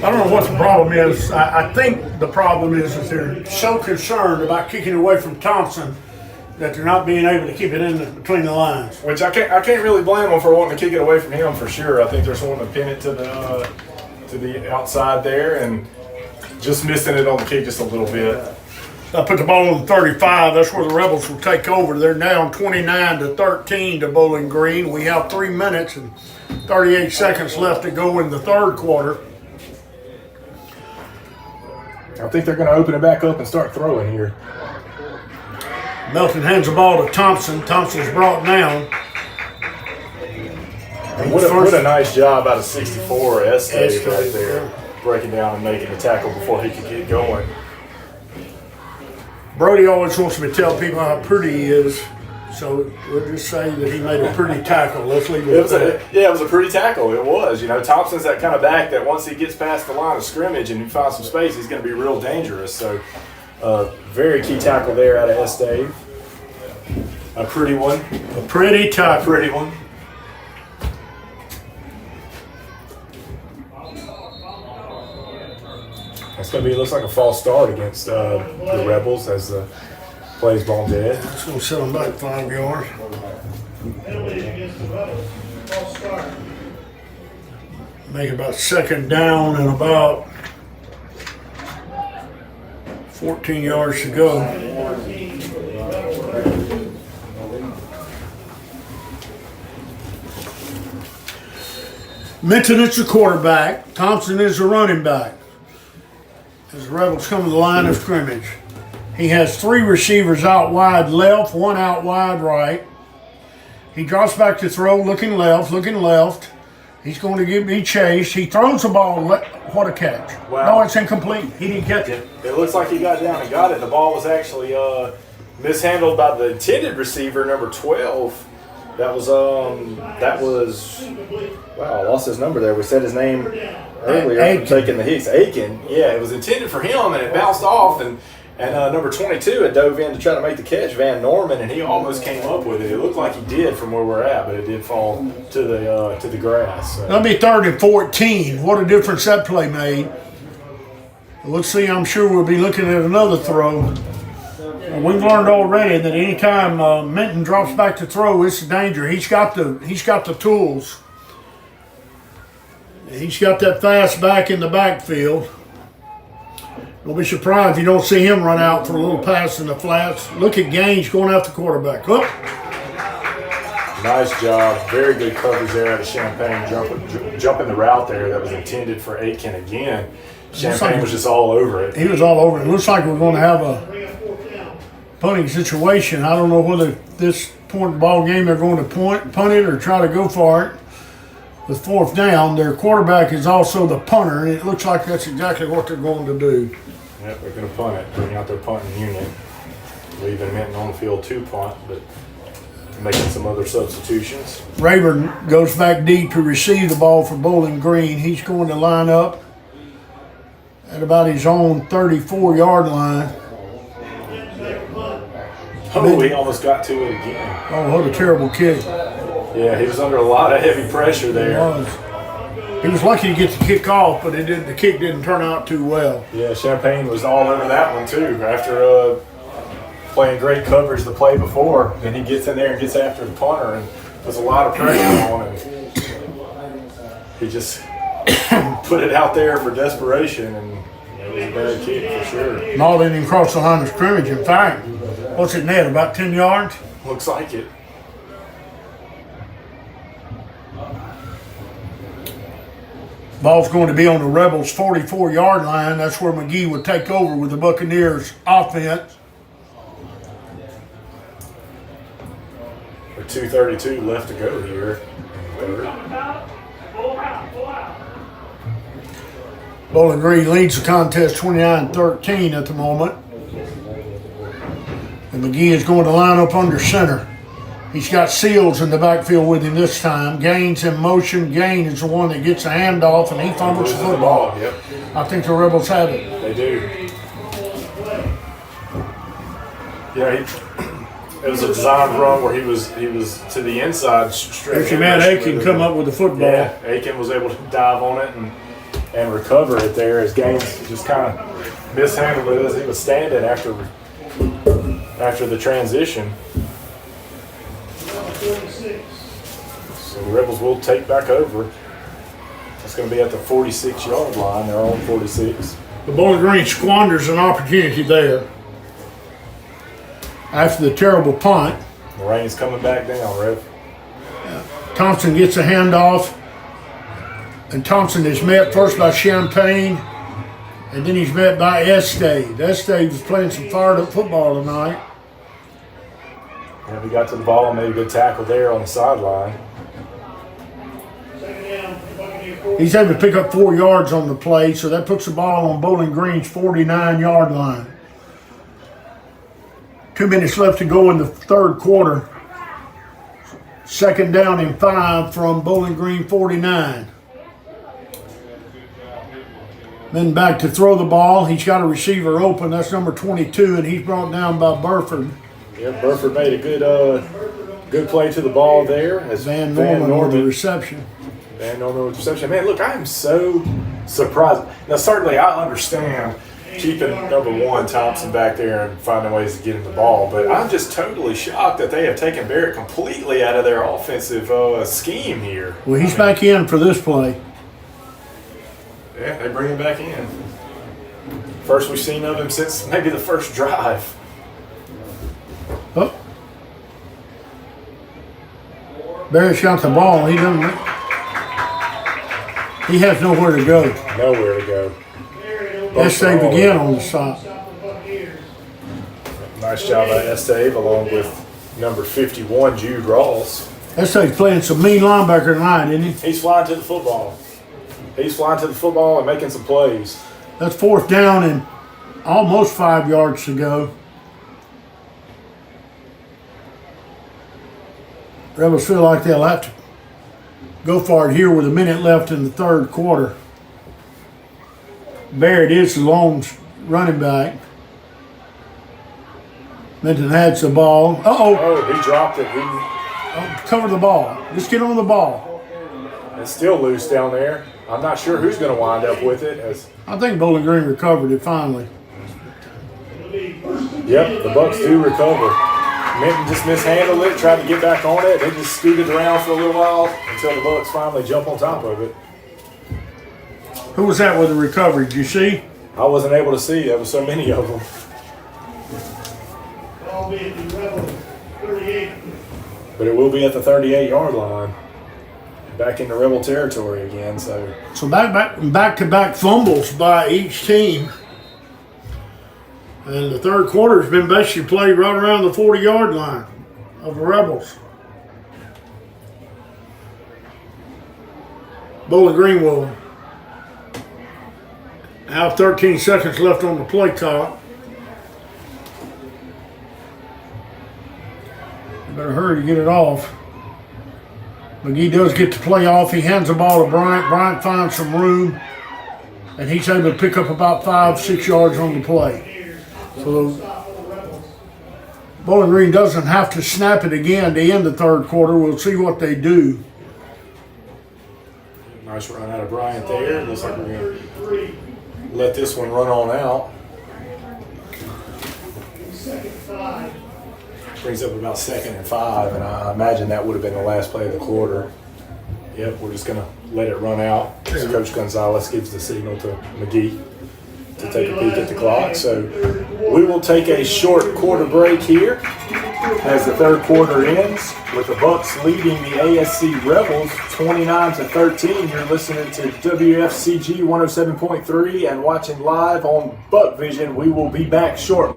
S2: I don't know what the problem is. I think the problem is that they're so concerned about kicking away from Thompson that they're not being able to keep it in between the lines.
S1: Which I can't really blame them for wanting to kick it away from him for sure. I think they're just wanting to pin it to the outside there and just missing it on the kick just a little bit.
S2: I put the ball on 35. That's where the Rebels will take over. They're down 29-13 to Bowling Green. We have 3 minutes and 38 seconds left to go in the third quarter.
S1: I think they're going to open it back up and start throwing here.
S2: Melton hands the ball to Thompson. Thompson's brought down.
S1: What a nice job out of 64 Estee right there, breaking down and making the tackle before he could get going.
S2: Brody always wants me to tell people how pretty he is, so we'll just say that he made a pretty tackle. Let's leave it at that.
S1: It was a pretty tackle. It was. You know, Thompson's that kind of back that once he gets past the line of scrimmage and he finds some space, he's going to be real dangerous. So, very key tackle there out of Estee. A pretty one.
S2: A pretty tackle.
S1: A pretty one. It's going to be, looks like a false start against the Rebels as the plays ball dead.
S2: It's going to set them back 5 yards.
S3: Penalty against the Rebels. False start.
S2: Make it about second down and about 14 yards to go. Minton is the quarterback. Thompson is the running back. As the Rebels come to the line of scrimmage. He has 3 receivers out wide left, 1 out wide right. He drops back to throw, looking left. He's going to be chased. He throws the ball. What a catch.
S1: Wow.
S2: No, it's incomplete. He didn't catch it.
S1: It looks like he got down and got it. The ball was actually mishandled by the intended receiver, number 12. That was wow, I lost his number there. We said his name earlier from taking the hits. Aiken. Yeah, it was intended for him and it bounced off and number 22 had dove in to try to make the catch, Van Norman, and he almost came up with it. It looked like he did from where we're at, but it did fall to the grass. So.
S2: That'll be 3rd and 14. What a difference that play made. Let's see, I'm sure we'll be looking at another throw. We've learned already that anytime Minton drops back to throw, it's a danger. He's got the tools. He's got that fast back in the backfield. Don't be surprised if you don't see him run out for a little pass in the flats. Look at Gaines going after the quarterback. Up.
S1: Nice job. Very good coverage there out of Champagne, jumping the route there that was intended for Aiken again. Champagne was just all over it.
S2: He was all over it. It looks like we're going to have a punting situation. I don't know whether this point in the ball game they're going to punt it or try to go for it. With 4th down, their quarterback is also the punter, and it looks like that's exactly what they're going to do.
S1: Yep, they're going to punt it, bring out their punting unit. Leaving Minton on the field to punt, but making some other substitutions.
S2: Rayburn goes back deep to receive the ball for Bowling Green. He's going to line up at about his own 34-yard line.
S1: Oh, he almost got to it again.
S2: Oh, what a terrible kick.
S1: Yeah, he was under a lot of heavy pressure there.
S2: He was lucky to get the kick off, but the kick didn't turn out too well.
S1: Yeah, Champagne was all over that one too. After playing great coverage the play before, then he gets in there and gets after the punter and puts a lot of pressure on him. He just put it out there for desperation, and it was a bad kick for sure.
S2: Ball didn't even cross the line of scrimmage. In fact, what's it net, about 10 yards?
S1: Looks like it.
S2: Ball's going to be on the Rebels' 44-yard line. That's where McGee would take over with the Buccaneers offense.
S1: With 2:32 left to go here.
S2: Bowling Green leads the contest 29-13 at the moment. And McGee is going to line up under center. He's got Seals in the backfield with him this time. Gaines in motion. Gain is the one that gets a handoff, and he fumbles the football.
S1: Yep.
S2: I think the Rebels have it.
S1: They do. Yeah, it was a designed run where he was to the inside straight.
S2: There's Matt Aiken come up with the football.
S1: Yeah, Aiken was able to dive on it and and recover it there as Gaines just kind of mishandled it as he was standing after the transition.
S3: 46.
S1: So the Rebels will take back over. It's going to be at the 46-yard line. They're on 46.
S2: The Bowling Green squanders an opportunity there. After the terrible punt,
S1: The rain's coming back down, Rev.
S2: Thompson gets a handoff, and Thompson is met first by Champagne, and then he's met by Estave. Estave was playing some fired-up football tonight.
S1: And we got to the ball and made a good tackle there on the sideline.
S3: Second down, Buccaneer 40.
S2: He's able to pick up 4 yards on the play, so that puts the ball on Bowling Green's 49-yard line. 2 minutes left to go in the third quarter. Second down and 5 from Bowling Green 49. Then back to throw the ball. He's got a receiver open. That's number 22, and he's brought down by Burford.
S1: Yep, Burford made a good play to the ball there. As
S2: Van Norman with the reception.
S1: Van Norman with the reception. Man, look, I am so surprised. Now, certainly I understand keeping number 1 Thompson back there and finding ways to get him the ball, but I'm just totally shocked that they have taken Barrett completely out of their offensive scheme here.
S2: Well, he's back in for this play.
S1: Yeah, they bring him back in. First we've seen of him since maybe the first drive.
S2: Oh. Barrett's got the ball. He has nowhere to go.
S1: Nowhere to go.
S2: Estave again on the side.
S3: Stop the Buccaneers.
S1: Nice job by Estave along with number 51, Jude Ross.
S2: Estave's playing some mean linebacker tonight, isn't he?
S1: He's flying to the football. He's flying to the football and making some plays.
S2: That's fourth down and almost 5 yards to go. Rebels feel like they'll have to go for it here with a minute left in the third quarter. Barrett is the lone running back. Minton has the ball. Uh-oh.
S1: Oh, he dropped it.
S2: Cover the ball. Just get on the ball.
S1: It's still loose down there. I'm not sure who's going to wind up with it.
S2: I think Bowling Green recovered it finally.
S1: Yep, the Bucks do recover. Minton just mishandled it, tried to get back on it. They just scooted around for a little while until the Bucks finally jump on top of it.
S2: Who was that with the recovery? Did you see?
S1: I wasn't able to see. There was so many of them.
S3: Ball be at the Rebel 38.
S1: But it will be at the 38-yard line. Back into Rebel territory again. So
S2: back-to-back fumbles by each team. And the third quarter has been basically played right around the 40-yard line of the Rebels. Bowling Green will have 13 seconds left on the play clock. You better hurry to get it off. McGee does get the play off. He hands the ball to Bryant. Bryant finds some room, and he's able to pick up about 5-6 yards on the play. So Bowling Green doesn't have to snap it again to end the third quarter. We'll see what they do.
S1: nice run out of Bryant there. Looks like we're going to let this one run on out.
S3: Second 5.
S1: Brings up about 2nd and 5, and I imagine that would have been the last play of the quarter. Yep, we're just going to let it run out. As Coach Gonzalez gives the signal to McGee to take a peek at the clock. So we will take a short quarter break here as the third quarter ends with the Bucks leading the ASC Rebels 29-13. You're listening to WFCG 107.3 and watching live on Buck Vision. We will be back shortly.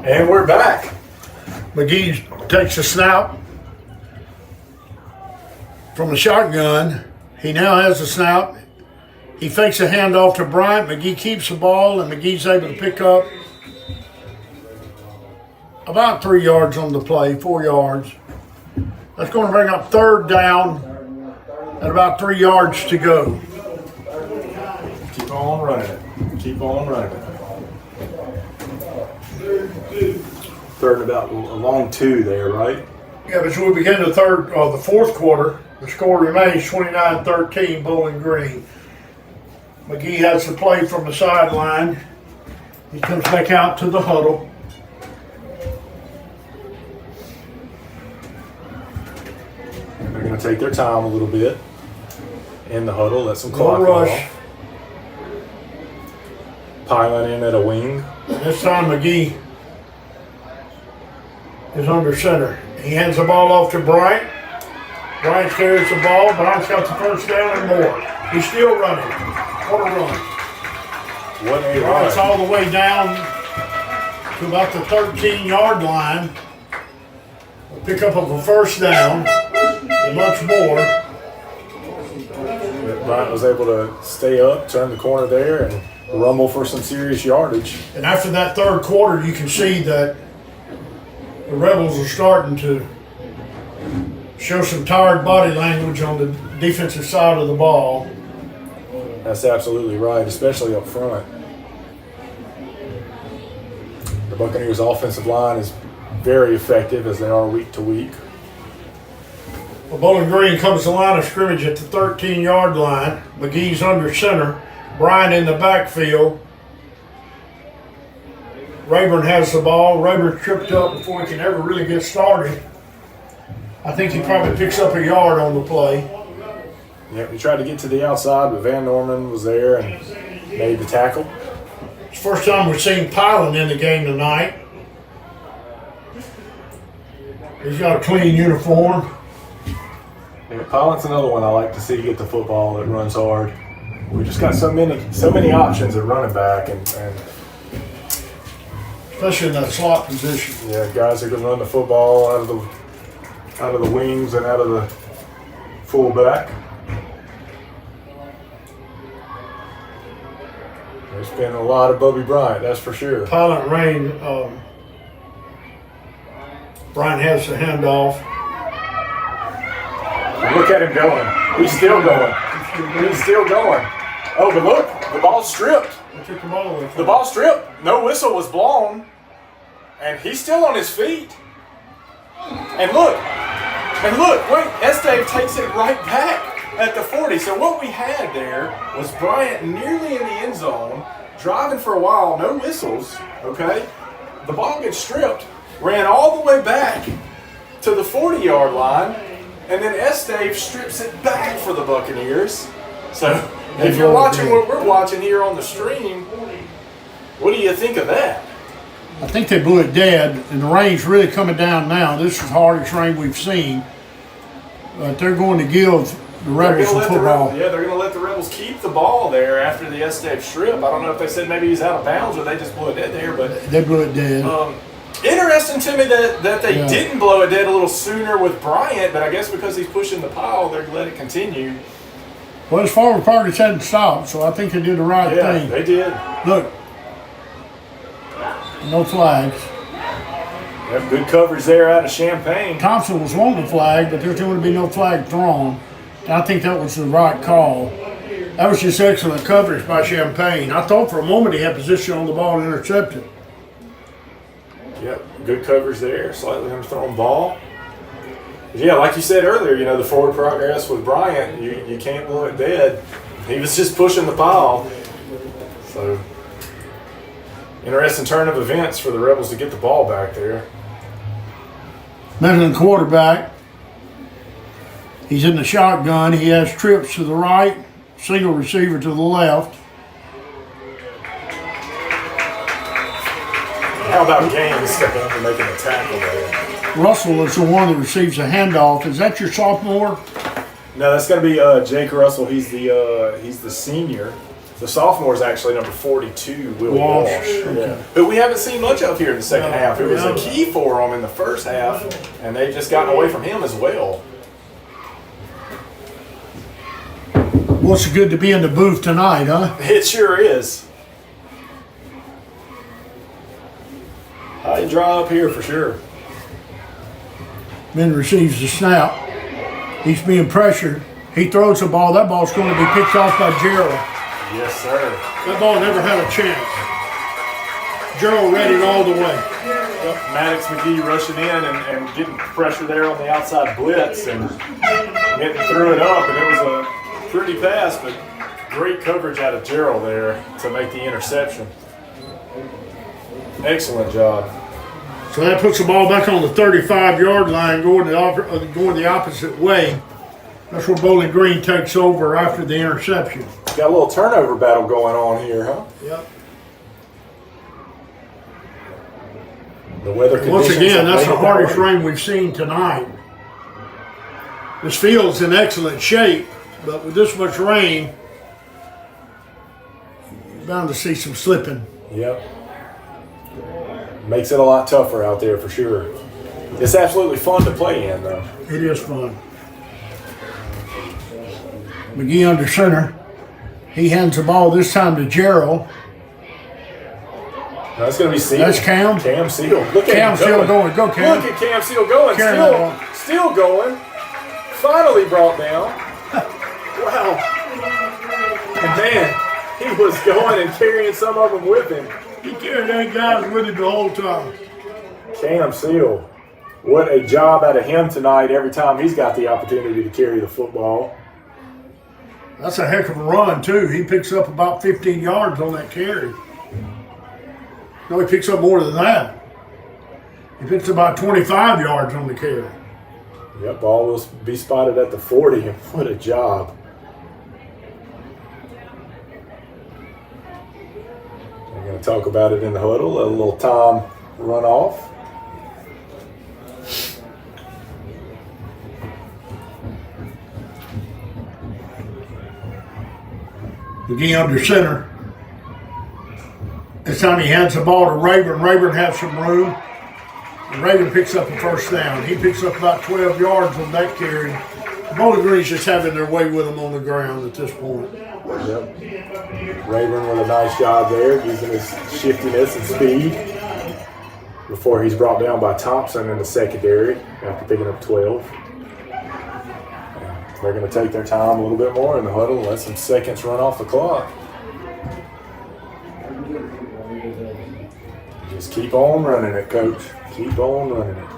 S1: And we're back.
S2: McGee takes a snap from the shotgun. He now has a snap. He fakes a handoff to Bryant. McGee keeps the ball, and McGee's able to pick up about 3 yards on the play, 4 yards. That's going to bring up third down at about 3 yards to go.
S1: Keep on running it. Keep on running it. Third and about along 2 there, right?
S2: Yeah, but as we begin the fourth quarter, the score remains 29-13, Bowling Green. McGee has the play from the sideline. He comes back out to the huddle.
S1: And they're going to take their time a little bit in the huddle. Let some
S2: No
S1: clock
S2: rush.
S1: off. Piling in at a wing.
S2: And this time McGee is under center. He hands the ball off to Bryant. Bryant carries the ball. Bryant's got the first down and more. He's still running. What a run.
S1: What a
S2: Bryant's
S1: run.
S2: all the way down to about the 13-yard line. A pickup of a first down and much more.
S1: Bryant was able to stay up, turn the corner there, and rumble for some serious yardage.
S2: And after that third quarter, you can see that the Rebels are starting to show some tired body language on the defensive side of the ball.
S1: That's absolutely right, especially up front. The Buccaneers' offensive line is very effective, as they are week to week.
S2: Well, Bowling Green comes to the line of scrimmage at the 13-yard line. McGee's under center. Bryant in the backfield. Rayburn has the ball. Rayburn tripped up before he can ever really get started. I think he probably picks up a yard on the play.
S1: Yep, he tried to get to the outside, but Van Norman was there and made the tackle.
S2: It's the first time we've seen Pilot in the game tonight. He's got a clean uniform.
S1: Yeah, Pilot's another one I like to see get the football that runs hard. We just got so many options at running back, and
S2: Especially in that slot position.
S1: yeah, guys are going to run the football out of the wings and out of the fullback. There's been a lot of Bubby Bryant, that's for sure.
S2: Pilot Rain, Brian has the handoff.
S1: Look at him going. He's still going. He's still going. Oh, but look, the ball's stripped.
S2: They took the ball away from
S1: The ball's stripped. No whistle was blown. And he's still on his feet. And look, wait, Estave takes it right back at the 40. So what we had there was Bryant nearly in the end zone, driving for a while, no whistles, okay? The ball gets stripped, ran all the way back to the 40-yard line, and then Estave strips it back for the Buccaneers. So if you're watching what we're watching here on the stream, what do you think of that?
S2: I think they blew it dead, and the rain's really coming down now. This is the hardest rain we've seen. But they're going to give the Rebels some football.
S1: They're going to let the Rebels keep the ball there after the Estave strip. I don't know if they said maybe he's out of bounds or they just blew it dead there, but
S2: They blew it dead.
S1: interesting to me that they didn't blow it dead a little sooner with Bryant, but I guess because he's pushing the pile, they're going to let it continue.
S2: Well, as forward progress hadn't stopped, so I think they did the right
S1: Yeah,
S2: thing.
S1: they did.
S2: Look, no flags.
S1: Yep, good coverage there out of Champaign.
S2: Thompson was wanting a flag, but there's going to be no flag thrown. And I think that was the right call. That was just excellent coverage by Champaign. I thought for a moment he had position on the ball and intercepted.
S1: Yep, good coverage there. Slightly underthrown ball. But yeah, like you said earlier, the forward progress with Bryant, you can't blow it dead. He was just pushing the pile. So, interesting turn of events for the Rebels to get the ball back there.
S2: Midland quarterback. He's in the shotgun. He has trips to the right, single receiver to the left.
S1: How about Gaines stepping up and making a tackle there?
S2: Russell is the one that receives the handoff. Is that your sophomore?
S1: No, that's going to be Jake Russell. He's the senior The sophomore is actually number 42, Will
S2: Walsh.
S1: Walsh.
S2: Okay.
S1: Yeah. Who we haven't seen much of here in the second half. It was
S2: No.
S1: a key for them in the first half, and they've just gotten away from him as well.
S2: Well, it's good to be in the booth tonight, huh?
S1: It sure is. I draw up here for sure.
S2: Ben receives the snap. He's being pressured. He throws the ball. That ball's going to be picked off by Gerald.
S1: Yes, sir.
S2: That ball never had a chance. Gerald read it all the way.
S1: Maddox McGee rushing in and getting pressure there on the outside blitz and getting threw it up, and it was a pretty pass, but great coverage out of Gerald there to make the interception. Excellent job.
S2: So that puts the ball back on the 35-yard line, going the opposite way. That's where Bowling Green takes over after the interception.
S1: Got a little turnover battle going on here, huh?
S2: Yep.
S1: The weather conditions.
S2: Once again, that's
S1: have
S2: the
S1: made it
S2: hardest
S1: that way.
S2: rain we've seen tonight. This field's in excellent shape, but with this much rain, you're bound to see some slipping.
S1: Yep. Makes it a lot tougher out there for sure. It's absolutely fun to play in, though.
S2: It is fun. McGee under center. He hands the ball this time to Gerald.
S1: That's going to be Seal.
S2: That's Cam.
S1: Cam Seal. Look at
S2: Cam
S1: him
S2: Seal going. Go, Cam.
S1: Look at Cam Seal going.
S2: Carry that
S1: Still going. Finally brought down. Wow. And man, he was going and carrying some of them with him.
S2: He carried that guys with him the whole time.
S1: Cam Seal. What a job out of him tonight every time he's got the opportunity to carry the football.
S2: That's a heck of a run, too. He picks up about 15 yards on that carry. No, he picks up more than that. He picks about 25 yards on the carry.
S1: Yep, ball will be spotted at the 40. What a job. We're going to talk about it in the huddle. A little time run off.
S2: McGee under center. This time he hands the ball to Rayburn. Rayburn has some room. And Rayburn picks up a first down. He picks up about 12 yards on that carry. Bowling Green's just having their way with him on the ground at this point.
S1: Yep. Rayburn with a nice job there, using his shiftiness and speed before he's brought down by Thompson in the secondary after picking up 12. They're going to take their time a little bit more in the huddle and let some seconds run off the clock. Just keep on running it, Coach. Keep on running it.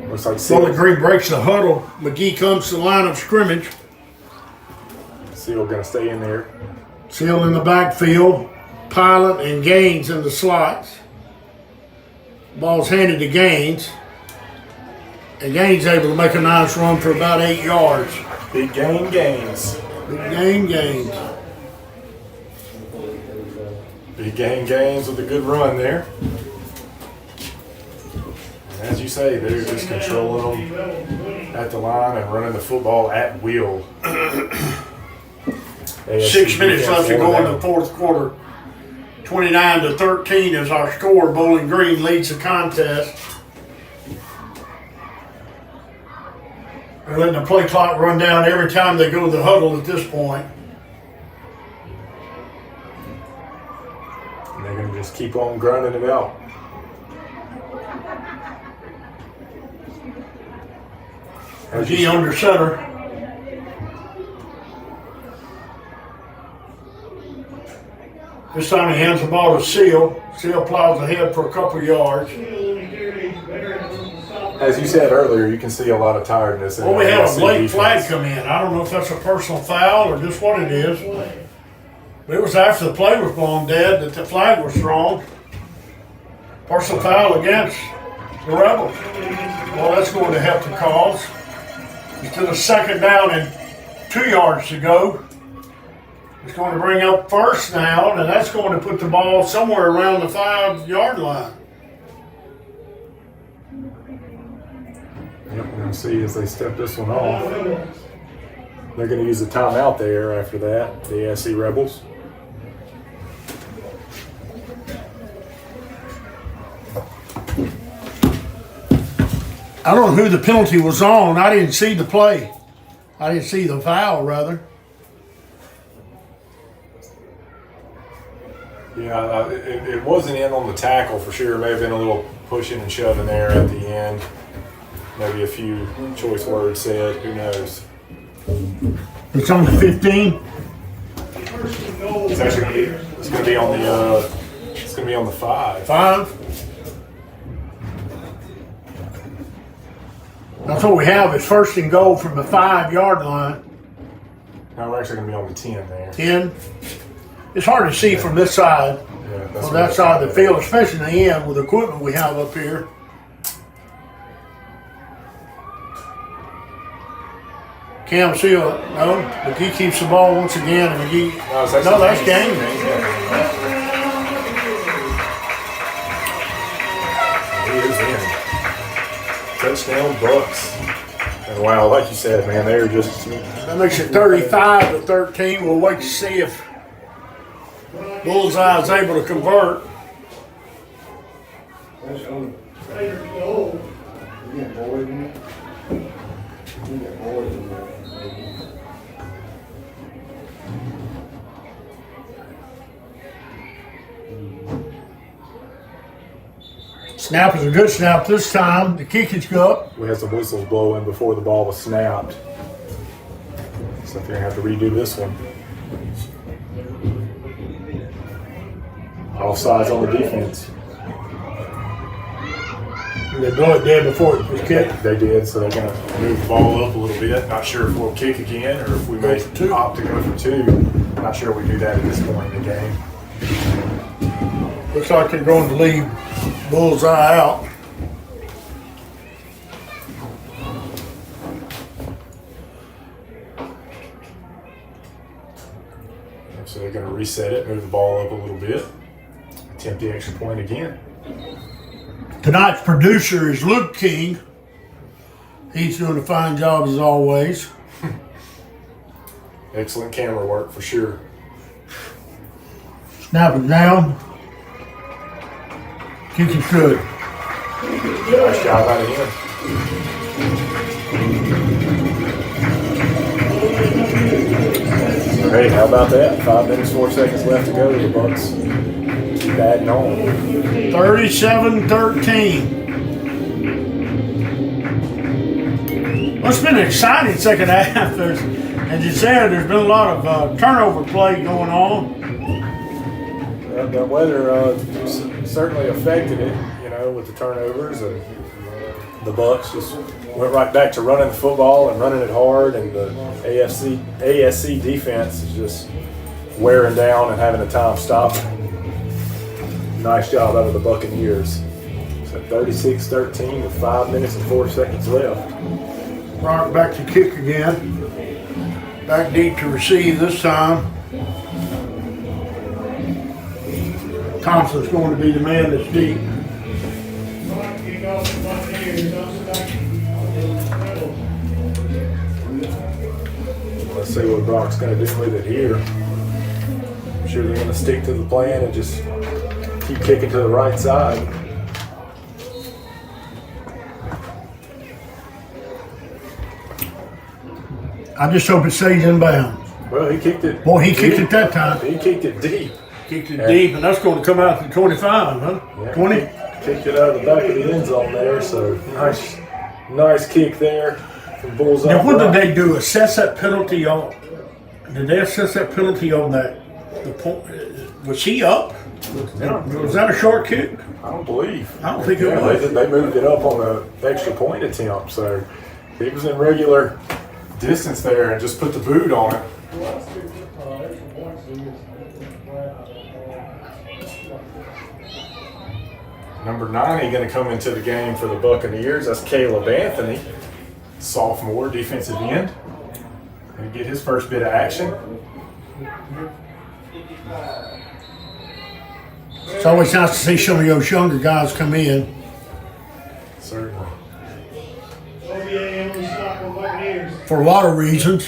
S1: Looks like
S2: Bowling Green breaks the huddle. McGee comes to the line of scrimmage.
S1: Seal going to stay in there.
S2: Seal in the backfield. Pilot and Gaines in the slots. Ball's handed to Gaines. And Gaines able to make a nice run for about 8 yards.
S1: Big game gains.
S2: Big game Gaines.
S1: Big game gains with a good run there. And as you say, they're just controlling them at the line and running the football at will.
S2: 6 minutes left to go in the fourth quarter. 29-13 is our score. Bowling Green leads the contest. They're letting the play clock run down every time they go to the huddle at this point.
S1: And they're going to just keep on grinding it out.
S2: McGee under center. This time he hands the ball to Seal. Seal plows ahead for a couple yards.
S1: As you said earlier, you can see a lot of tiredness.
S2: Well, we had a late flag come in. I don't know if that's a personal foul or just what it is. But it was after the play was blown dead that the flag was thrown. Personal foul against the Rebels. Well, that's going to help the cause. Instead of second down and 2 yards to go, it's going to bring up first down, and that's going to put the ball somewhere around the 5-yard line.
S1: Yep, going to see as they step this one off. They're going to use a timeout there after that, the ASC Rebels.
S2: I don't know who the penalty was on. I didn't see the play. I didn't see the foul, rather.
S1: Yeah, it wasn't in on the tackle for sure. It may have been a little pushing and shoving there at the end. Maybe a few choice words said. Who knows?
S2: It's on the 15.
S1: It's actually going to be on the it's going to be on the 5.
S2: 5. That's what we have. It's first and goal from the 5-yard line.
S1: No, we're actually going to be on the 10 there.
S2: 10. It's hard to see from this side,
S1: Yeah, that's
S2: on that
S1: what-
S2: side of the field, especially in the end with the equipment we have up here. Cam Seal, no, McGee keeps the ball once again, and McGee. No, that's game.
S1: He is in. Touchdown Bucks. And wow, like you said, man, they're just
S2: That makes it 35-13. We'll wait to see if Bullseye is able to convert. Snap is a good snap this time. The kick is good.
S1: we had some whistles blowing before the ball was snapped. So they're gonna have to redo this one. Offsides on the defense.
S2: They blow it dead before it was kicked.
S1: They did, so they're going to move the ball up a little bit. Not sure if we'll kick again or if we may
S2: Go for 2.
S1: opt to go for 2. Not sure we do that at this point in the game.
S2: Looks like they're going to leave Bullseye out.
S1: So they're going to reset it, move the ball up a little bit, attempt the extra point again.
S2: Tonight's producer is Luke King. He's doing a fine job as always.
S1: Excellent camera work for sure.
S2: Snap it down. Kick is good.
S1: Nice job out of him. Hey, how about that? 5 minutes, 4 seconds left to go. The Bucks keep adding on.
S2: 37-13. Well, it's been an exciting second half. As you said, there's been a lot of turnover play going on.
S1: The weather certainly affected it, with the turnovers, and the Bucks just went right back to running the football and running it hard, and the ASC defense is just wearing down and having a time stopping. Nice job out of the Buccaneers. So 36-13 with 5 minutes and 4 seconds left.
S2: Rock back to kick again. Back deep to receive this time. Thompson's going to be the man that's deep.
S1: Let's see what Brock's going to do with it here. I'm sure they're going to stick to the plan and just keep kicking to the right side.
S2: I just hope it stays in bounds.
S1: Well, he kicked it.
S2: Boy, he kicked
S1: deep.
S2: it that time.
S1: He kicked it deep.
S2: Kicked it deep, and that's going to come out to 25, huh?
S1: Yeah,
S2: 20?
S1: Kicked it out of the back of the end zone there, so nice kick there from Bullseye.
S2: Now, what did they do? Assess that penalty on? Did they assess that penalty on that? The point? Was he up? Was that a short kick?
S1: I don't believe.
S2: I don't think it
S1: Yeah,
S2: was.
S1: they moved it up on the extra point attempt, so he was in regular distance there and just put the boot on it. Number 90 going to come into the game for the Buccaneers. That's Caleb Anthony, sophomore defensive end. Going to get his first bit of action.
S2: It's always nice to see some of those younger guys come in.
S1: Certainly.
S3: OBA
S2: for a lot of reasons.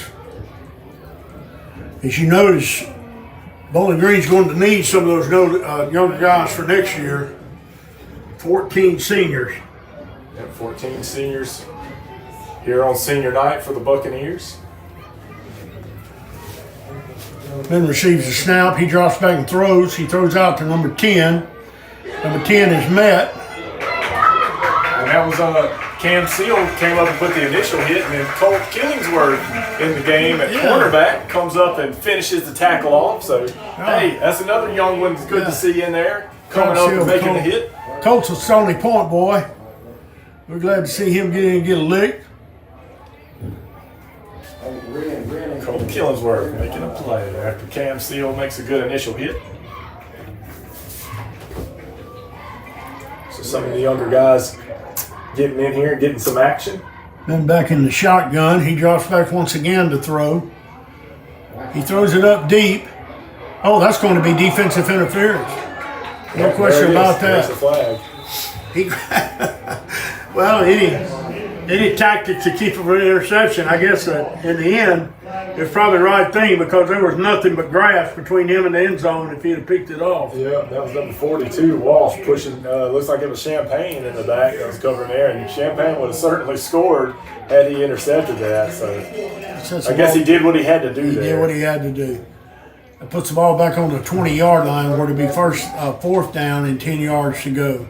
S2: As you notice, Bowling Green's going to need some of those younger guys for next year. 14 seniors.
S1: And 14 seniors here on senior night for the Buccaneers.
S2: Ben receives a snap. He drops back and throws. He throws out to number 10. Number 10 is met.
S1: And that was Cam Seal came up and put the initial hit, and then Colt Killingsworth in the game at cornerback comes up and finishes the tackle off. So, hey, that's another young one. Good to see in there, coming up and making the hit.
S2: Colt's a Stony Point boy. We're glad to see him get in and get a lick.
S1: Colt Killingsworth making a play after Cam Seal makes a good initial hit. So some of the younger guys getting in here, getting some action.
S2: Then back in the shotgun, he drops back once again to throw. He throws it up deep. Oh, that's going to be defensive interference. No question about that.
S1: There's the flag.
S2: Well, any tactic to keep from an interception, I guess in the end, it's probably the right thing because there was nothing but grass between him and the end zone if he'd have picked it off.
S1: Yeah, that was number 42, Walsh, pushing, looks like it was Champagne in the back that was covering there, and Champagne would have certainly scored had he intercepted that. So I guess he did what he had to do there.
S2: He did what he had to do. It puts the ball back on the 20-yard line where it'll be fourth down and 10 yards to go.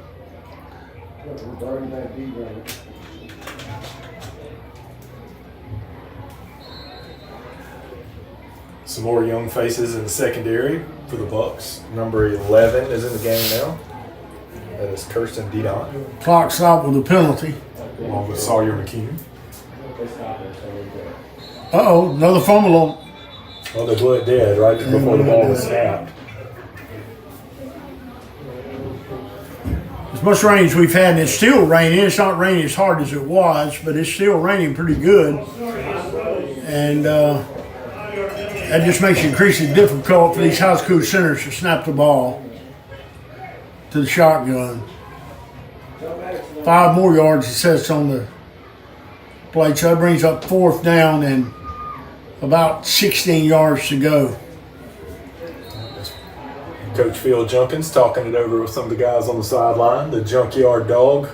S1: Some more young faces in the secondary for the Bucks. Number 11 is in the game now. That is Kirsten Didon.
S2: Clock stopped with a penalty.
S1: Along with Sawyer McKeon.
S2: Uh-oh, another fumble on.
S1: Well, they blew it dead right before the ball was snapped.
S2: As much rain as we've had, and it's still raining. It's not raining as hard as it was, but it's still raining pretty good. And that just makes it increasingly difficult for these high school centers to snap the ball to the shotgun. 5 more yards, it says on the play. So that brings up fourth down and about 16 yards to go.
S1: Coach Phil Junkins talking it over with some of the guys on the sideline. The Junkyard Dog.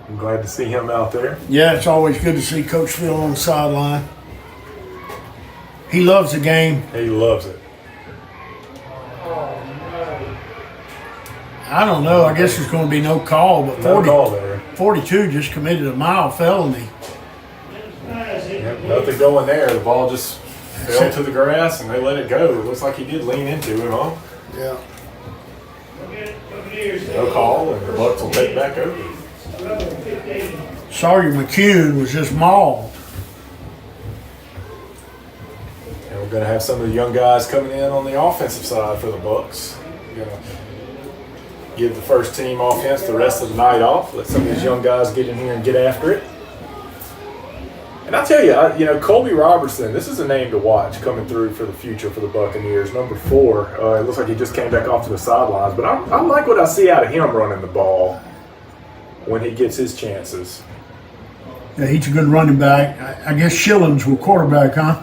S1: I'm glad to see him out there.
S2: Yeah, it's always good to see Coach Phil on the sideline. He loves the game.
S1: He loves it.
S2: I don't know. I guess there's going to be no call, but
S1: No call there.
S2: 42 just committed a mild felony.
S1: Yep, nothing going there. The ball just fell to the grass and they let it go. It looks like he did lean into it, huh?
S2: Yeah.
S1: No call, and the Bucks will take back over.
S2: Sawyer McCune was just mauled.
S1: And we're going to have some of the young guys coming in on the offensive side for the Bucks. We're going to give the first team offense the rest of the night off. Let some of these young guys get in here and get after it. And I tell you, Colby Robertson, this is a name to watch coming through for the future for the Buccaneers. Number 4, it looks like he just came back off to the sidelines. But I like what I see out of him running the ball when he gets his chances.
S2: Yeah, he's a good running back. I guess Shillings will quarterback, huh?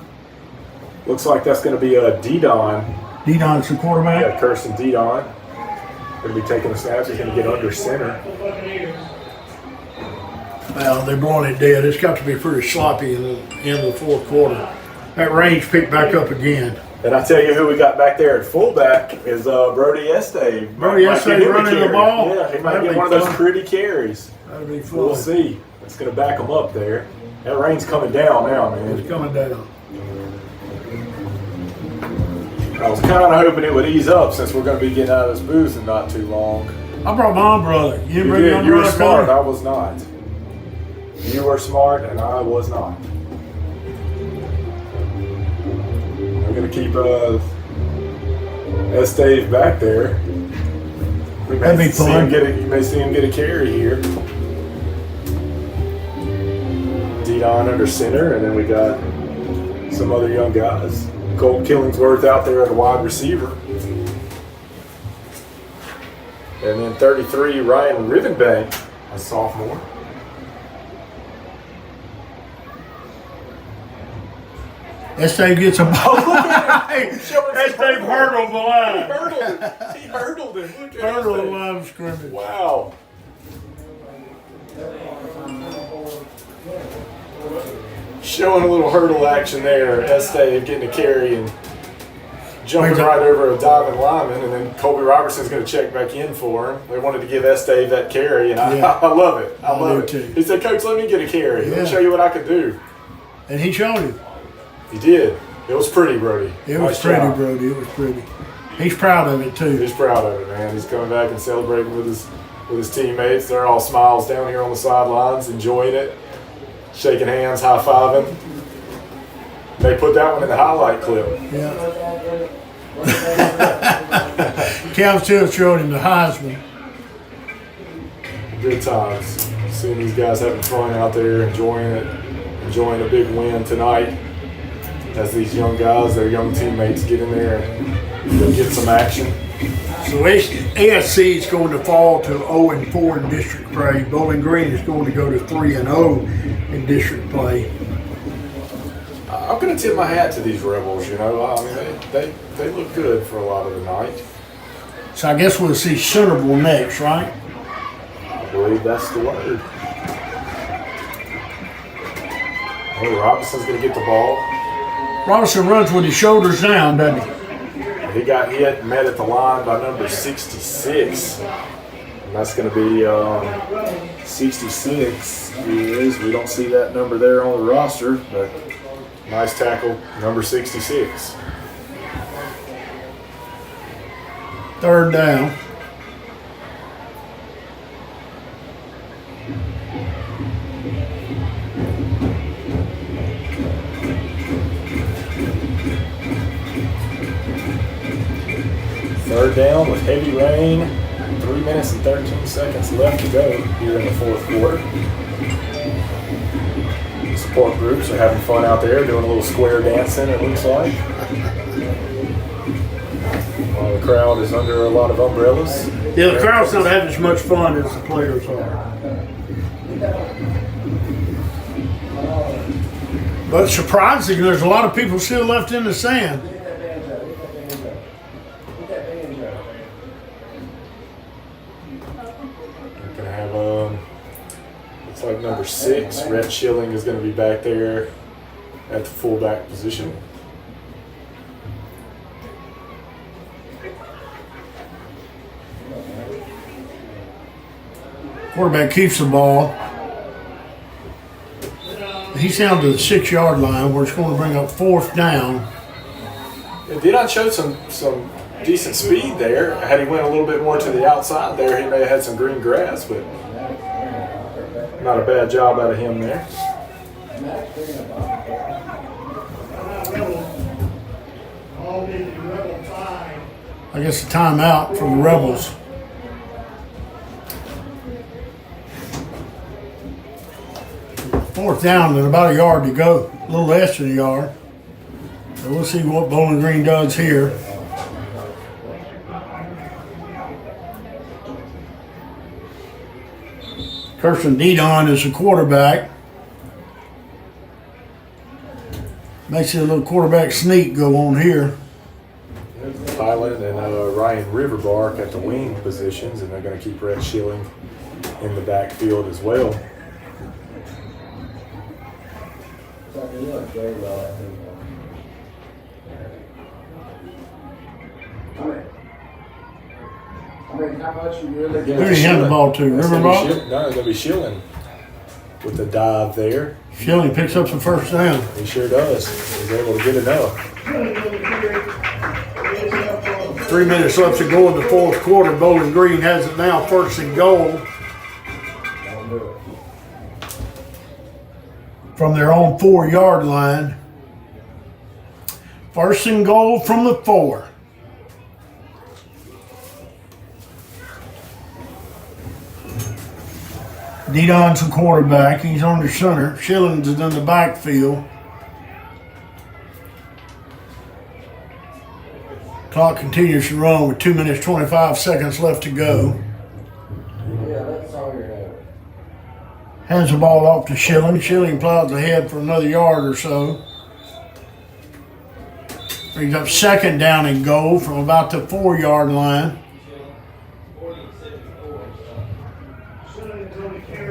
S1: Looks like that's going to be Didon.
S2: Didon's the quarterback?
S1: Yeah, Kirsten Didon. Going to be taking the snaps. He's going to get under center.
S2: Well, they're blowing it dead. It's got to be pretty sloppy in the end of the fourth quarter. That range picked back up again.
S1: And I tell you who we got back there at fullback is Brody Estee.
S2: Brody Estee running the ball?
S1: Yeah, he might get one of those pretty carries.
S2: That'll be fun.
S1: We'll see. It's going to back him up there. That rain's coming down now, man.
S2: It's coming down.
S1: I was kind of hoping it would ease up since we're going to be getting out of this booth in not too long.
S2: I brought my umbrella. You didn't bring your
S1: did. You were
S2: umbrella?
S1: smart. I was not. You were smart, and I was not. I'm going to keep Estee back there.
S2: That'd be fun.
S1: You may see him get a carry here. Didon under center, and then we got some other young guys. Colt Killingsworth out there at a wide receiver. And then 33, Ryan Rivenbank, a sophomore.
S2: Estave gets a ball.
S1: Estave
S2: hurdled the line.
S1: He hurdled him. Look at
S2: Hurdled the
S1: Estave.
S2: line of scrimmage.
S1: Wow. Showing a little hurdle action there. Estave getting a carry and jumping right over a diving lineman, and then Colby Robertson's going to check back in for him. They wanted to give Estave that carry, and
S2: Yeah.
S1: I love it. I love it.
S2: too.
S1: He said, "Coach, let me get a carry. Let
S2: Yeah.
S1: me show you what I can do."
S2: And he showed him.
S1: He did. It was pretty, Brody.
S2: It was
S1: Nice
S2: pretty,
S1: job.
S2: Brody. It was pretty. He's proud of it too.
S1: He's proud of it, man. He's coming back and celebrating with his teammates. They're all smiles down here on the sidelines, enjoying it, shaking hands, high fiving. They put that one in the highlight clip.
S2: Yeah. Cal still showed him the Heisman.
S1: Good times. Seeing these guys having fun out there, enjoying it, enjoying a big win tonight. As these young guys, their young teammates, get in there and get some action.
S2: So ASC is going to fall to 0-4 in district play. Bowling Green is going to go to 3-0 in district play.
S1: I'm going to tip my hat to these Rebels. You know, I mean, they look good for a lot of the night.
S2: So I guess we'll see Centerville next, right?
S1: I believe that's the word. Oh, Robinson's going to get the ball.
S2: Robinson runs with his shoulders down, doesn't he?
S1: He got hit, met at the line by number 66. And that's going to be 66 is. We don't see that number there on the roster, but nice tackle, number 66.
S2: Third down.
S1: Third down with heavy rain. 3 minutes and 13 seconds left to go here in the fourth quarter. The support groups are having fun out there, doing a little square dancing, it looks like. While the crowd is under a lot of umbrellas.
S2: Yeah, the crowd's not having as much fun as the players are. But surprising, there's a lot of people still left in the sand.
S1: We're going to have, looks like number 6, Rhett Schilling is going to be back there at the fullback position.
S2: Quarterback keeps the ball. He's down to the 6-yard line where it's going to bring up fourth down.
S1: Dion showed some decent speed there. Had he went a little bit more to the outside there, he may have had some green grass, but not a bad job out of him there.
S2: I guess a timeout for the Rebels. Fourth down and about a yard to go. A little less than a yard. So we'll see what Bowling Green does here. Kirsten Dedon is the quarterback. Makes it a little quarterback sneak go on here.
S1: Highland and Ryan Riverbark at the wing positions, and they're going to keep Rhett Schilling in the backfield as well.
S2: Who did he hand the ball to? Riverbark?
S1: No, it's going to be Schilling with the dive there.
S2: Schilling picks up the first down.
S1: He sure does. He's able to get enough.
S2: 3 minutes left to go in the fourth quarter. Bowling Green has it now, first and goal from their own 4-yard line. First and goal from the 4. Dedon's the quarterback. He's under center. Schillings is in the backfield. Clock continues to run with 2 minutes, 25 seconds left to go. Hands the ball off to Schilling. Schilling plows ahead for another yard or so. He's up second down and goal from about the 4-yard line.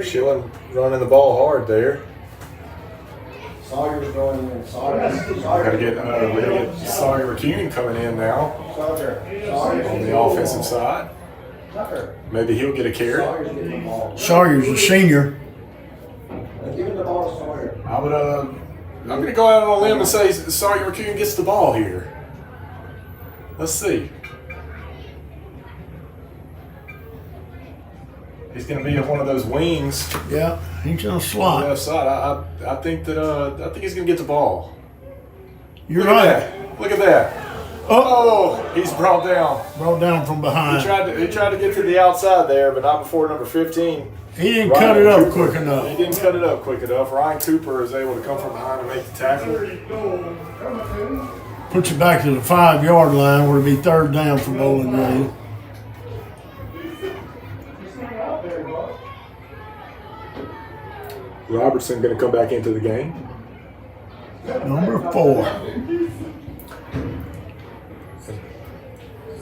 S1: Schilling running the ball hard there.
S4: Sawyer's going in.
S1: We gotta get Sawyer McCune coming in now on the offensive side. Maybe he'll get a carry.
S4: Sawyer's getting the ball.
S2: Sawyer's a senior.
S4: Give the ball to Sawyer.
S1: I'm gonna go out on a limb and say Sawyer McCune gets the ball here. Let's see. He's gonna be one of those wings
S2: Yeah, he's in a
S1: on the
S2: slot.
S1: left side. I think he's gonna get the ball.
S2: You're
S1: Look at
S2: right.
S1: that. Look at that. Oh, he's brought down.
S2: Brought down from
S1: He
S2: behind.
S1: tried to get to the outside there, but not before number 15.
S2: He didn't cut it up quick
S1: He
S2: enough.
S1: didn't cut it up quick enough. Ryan Cooper is able to come from behind and make the tackle.
S2: Puts it back to the 5-yard line where it'd be third down for Bowling Green.
S1: Robertson going to come back into the game.
S2: Number 4.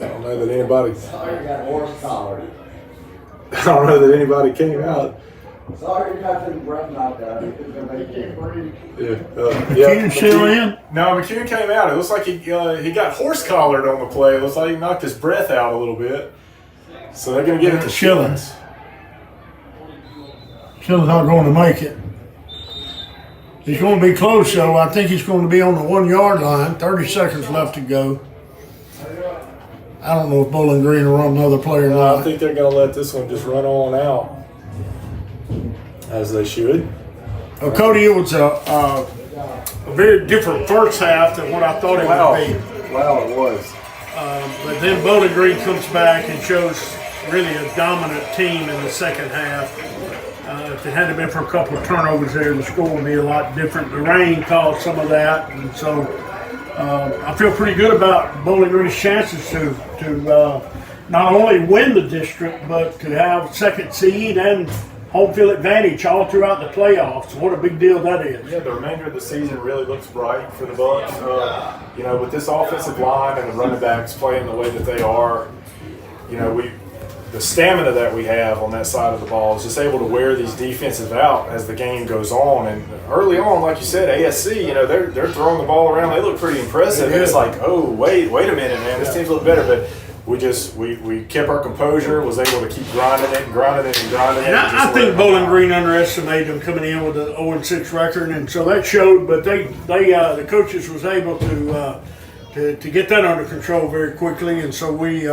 S1: I don't know that anybody.
S4: Sawyer got horse collar.
S1: I don't know that anybody came out.
S4: Sawyer got the breath knocked out. He couldn't make it.
S2: McCune still in?
S1: No, McCune came out. It looks like he got horse collared on the play. It looks like he knocked his breath out a little bit. So they're going to get it to
S2: Schilling.
S1: Schillings.
S2: Schilling's not going to make it. He's going to be close, though. I think he's going to be on the 1-yard line. 30 seconds left to go. I don't know if Bowling Green will run another play or
S1: I
S2: not.
S1: think they're going to let this one just run on out, as they should.
S2: Well, Cody, it was a very different first half than what I thought it would be.
S1: Wow, it was.
S2: But then Bowling Green comes back and shows really a dominant team in the second half. If it hadn't been for a couple of turnovers there, the score would be a lot different. The rain caused some of that, and so I feel pretty good about Bowling Green's chances to not only win the district, but to have second seed and home field advantage all throughout the playoffs. What a big deal that is.
S1: Yeah, the remainder of the season really looks bright for the Bucks. With this offensive line and the running backs playing the way that they are, the stamina that we have on that side of the ball is just able to wear these defenses out as the game goes on. And early on, like you said, ASC, they're throwing the ball around. They look pretty impressive. And it's like, oh, wait a minute, man. This team's a little better. But we kept our composure, was able to keep grinding it.
S2: And I think Bowling Green underestimated them coming in with an 0-6 record, and so that showed. But the coaches was able to get that under control very quickly, and so we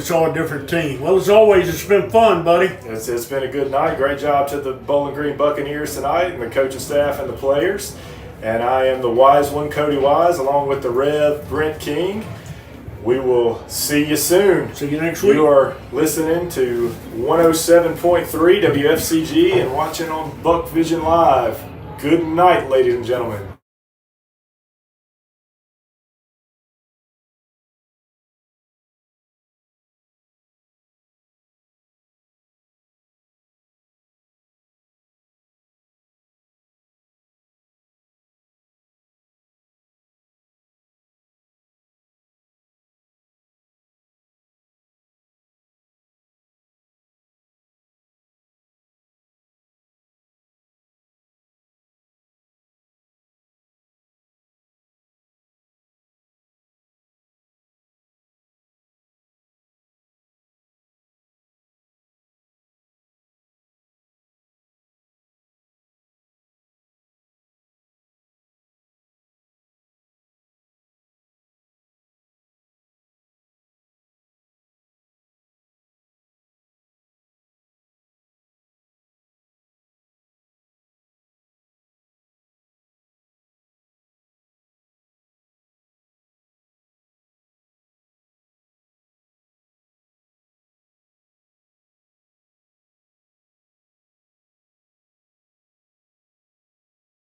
S2: saw a different team. Well, as always, it's been fun, buddy.
S1: It's been a good night. Great job to the Bowling Green Buccaneers tonight and the coaching staff and the players. And I am the wise one, Cody Wise, along with the Rev, Brent King. We will see you soon.
S2: See you next week.
S1: You are listening to 107.3 WFCG and watching on Buck Vision Live. Good night, ladies and gentlemen.